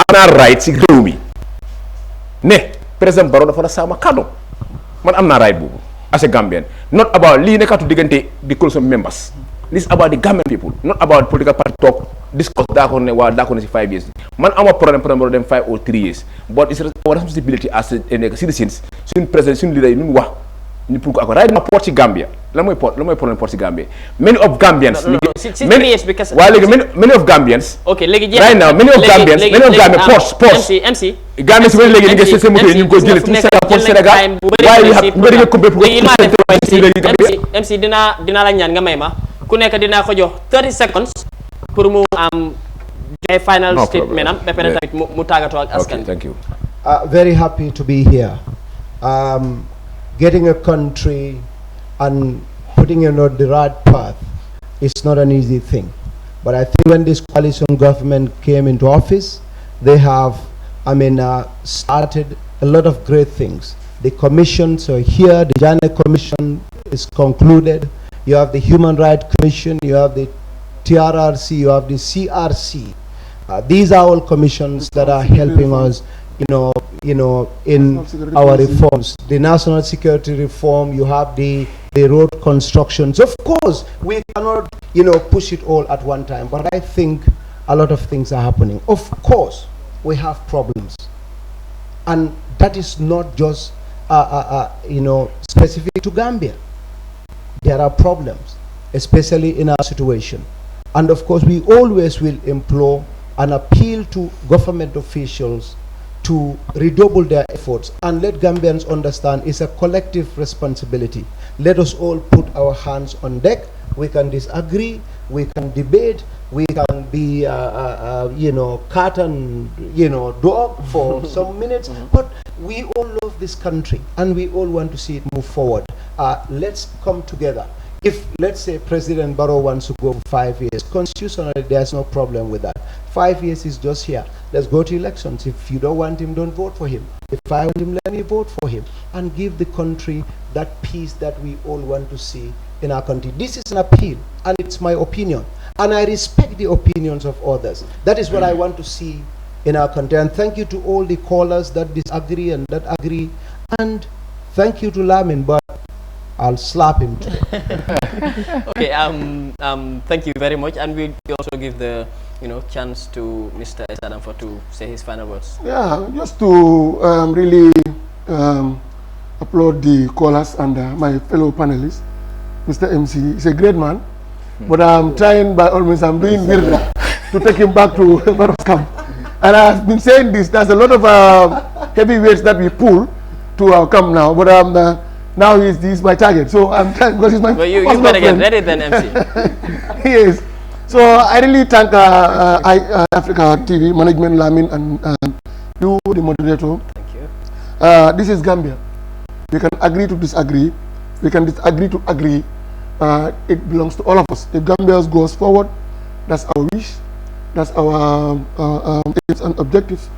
Am na right ci réew mi. Ne President Barrow dafa la sama cadeau. Man am na right bobu. As a Gambian, not about li nekatu digante the coalition members. This is about the Gambian people, not about political party talk. Discuss d'accord ne 5 years. Man am a problem them 5 or 3 years. But it's our responsibility as a citizens. Soon president, soon leader, ñu wax ñu pour ko right na port ci Gambia. La moy problème port ci Gambia. Many of Gambians, many years because many of Gambians. Okay, right now many of Gambians ports. MC Gambians when legi nga sé moto ñu ko jël ci Sénégal. Waaye xam nga nga ko bëpp MC dina la ñaan nga may ma ku nekk dina ko jox 30 seconds pour mu am joxe final statement am ba pare tamit mu tagato ak askan. Thank you. Very happy to be here. Getting a country and putting it on the right path is not an easy thing. But I think when this coalition government came into office, they have, started a lot of great things. The commissions are here. The Jana Commission is concluded. You have the Human Rights Commission. You have the TRRC. You have the CRC. These are all commissions that are helping us, in our reforms. The national security reform. You have the road constructions. Of course, we cannot, push it all at one time. But I think a lot of things are happening. Of course, we have problems, and that is not just specific to Gambia. There are problems, especially in our situation. And of course, we always will implore and appeal to government officials to redouble their efforts and let Gambians understand it's a collective responsibility. Let us all put our hands on deck. We can disagree, we can debate, we can be, cat and, dog for some minutes, but we all love this country and we all want to see it move forward. Let's come together. If, let's say, President Barrow wants to go for 5 years, constitutionally, there's no problem with that. 5 years is just here. Let's go to elections. If you don't want him, don't vote for him. If I want him, let me vote for him. And give the country that peace that we all want to see in our country. This is an appeal, and it's my opinion. And I respect the opinions of others. That is what I want to see in our country. And thank you to all the callers that disagree and that agree. And thank you to Lamin, but I'll slap him today. Okay, thank you very much, and we also give the chance to Mr. Esadam for to say his final words. Yeah, just to really applaud the callers and my fellow panelists. Mr. MC is a great man, but I'm trying by all means, I'm doing weird to take him back to Barrow's camp. And I've been saying this, there's a lot of heavy weights that we pull to our camp now, but now he's my target, so I'm trying because he's my well, you better get ready then, MC. Yes. So I really thank Africa TV management, Lamin, and you, the moderator. Thank you. This is Gambia. We can agree to disagree. We can disagree to agree, it belongs to all of us. If Gambia goes forward, that's our wish, that's our aims and objectives.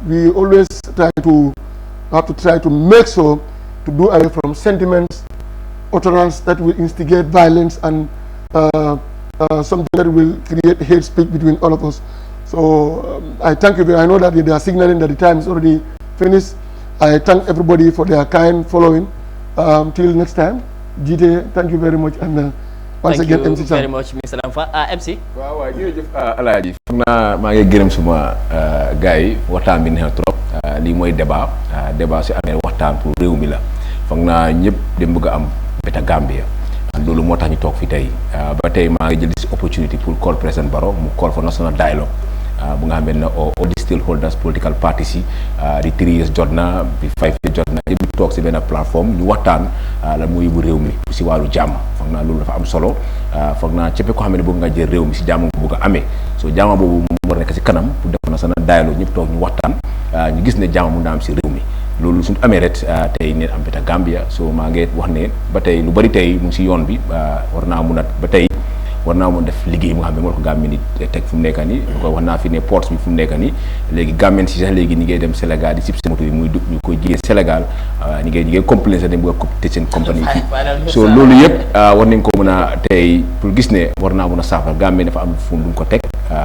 We always have to try to make sure to do away from sentiments, utterance that will instigate violence and something that will create hate speech between all of us. So I thank you. I know that they are signaling that the time is already finished. I thank everybody for their kind following. Till next time, GT, thank you very much. And once again, MC Sam. Thank you very much, Mr. Lamfa. MC. waaw jërëjëf Alaaji foog naa maa ngi gërëm suma gars yi waxtaan bi neex na trop lii mooy débat su amee waxtaan pour réew mi la foog naa ñëpp dem bëgg a am beta Gambia loolu moo tax ñu toog fi tey ba tey maa ngi jël si opportunity pour call président Barrow mu call for national dialogue bu nga xam ne all the stakeholders political parties yi di 3 years jot na di 5 years jot na ñëpp toog si benn plateforme ñu waxtaan la muy yóbbu réew mi si wàllu jàmm foog naa loolu dafa am solo foog naa cëpp ko xam ne bëgg nga jël réew mi si jàmm bu bëgg a amee so jàmm boobu mu war a nekk si kanam pour def national dialogue ñëpp toog ñu waxtaan ñu gis ne jàmm mun na am si réew mi loolu suñu amee ret tey neen am beta Gambia so maa ngi wax ne ba tey lu bari tey mu ngi si yoon bi war naa mun a ba tey war naa mun def liggéey mu nga xam ne moo ko Gambie ni teg fu mu nekk nii ko wax naa fi ne ports bi fu mu nekk nii léegi Gambien si sax léegi ni ngay dem Sénégal di sib seen moto yi muy dugg ñu koy jigee Sénégal ñi ngay complain sax dañ bëgg a tëj seen compagnie fii so loolu yëpp war nañ ko mën a tey pour gis ne war naa mën a saafara Gambie dafa am fu mu ko teg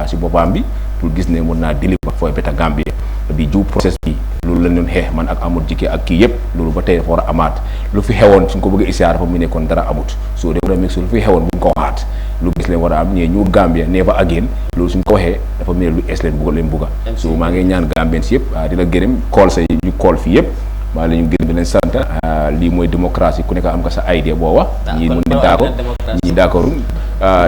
si boppam bi pour gis ne mën naa deliver fooy beta Gambie di jiw process bi loolu lañ doon xeex man ak Amadou Jike ak kii yëpp loolu ba tey dafa war a amaat lu fi xewoon suñ ko bëgg a isaar dafa mu nekkoon dara amut so de war a meg lu fi xewoon bu ñu ko waxaat lu gis leen war a am ñee ñu Gambia never again loolu suñ ko waxee dafa mel lu es leen bugga so maa ngi ñaan Gambien si yëpp di la gërëm call say ñu call fii yëpp maa la ñu gërëm di leen sant lii mooy démocratie ku nekk am nga sa idée boo wax ñii mun nañ d'accord ñii d'accord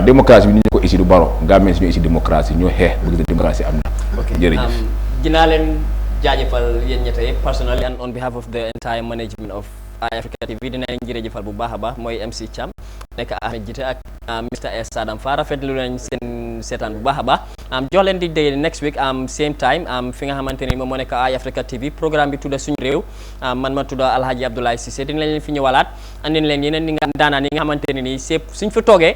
démocratie bi ni ñu ko isi du baro Gambien si ñoo isi démocratie ñoo xeex bëgg na démocratie am na jërëjëf dinaa leen jaajëfal yéen ñett yëpp personally and on behalf of the entire management of Eye Africa TV dina leen jërëjëfal bu baax a baax mooy MC Cham nekk Ahmed Jite ak Mr S Sadam Fa rafetlu leen seen seetaan bu baax a baax jox leen di day next week same time fi nga xamante ni moom moo nekk Eye Africa TV programme bi tudda suñu réew man ma tudda Alhaji Abdoulaye Cissé dina leen fi ñëwalaat andin leen yeneen ni nga daanaan yi nga xamante ne nii suñ fa toogee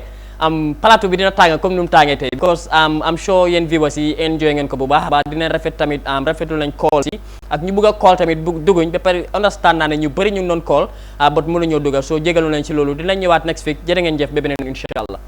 plateau bi dina tàng comme nu mu tàngee tey because I'm sure yéen viewers yi enjoy ngeen ko bu baax ba dina rafet tamit rafetlu nañ call si ak ñu bëgg a call tamit dugguñ ba pare understand naa ne ñu bëri ñu ngi doon call but mënuñoo dugga soo jégalu nañ ci loolu dinañ ñëwaat next week jërë ngeen jëf ba beneen insha Allah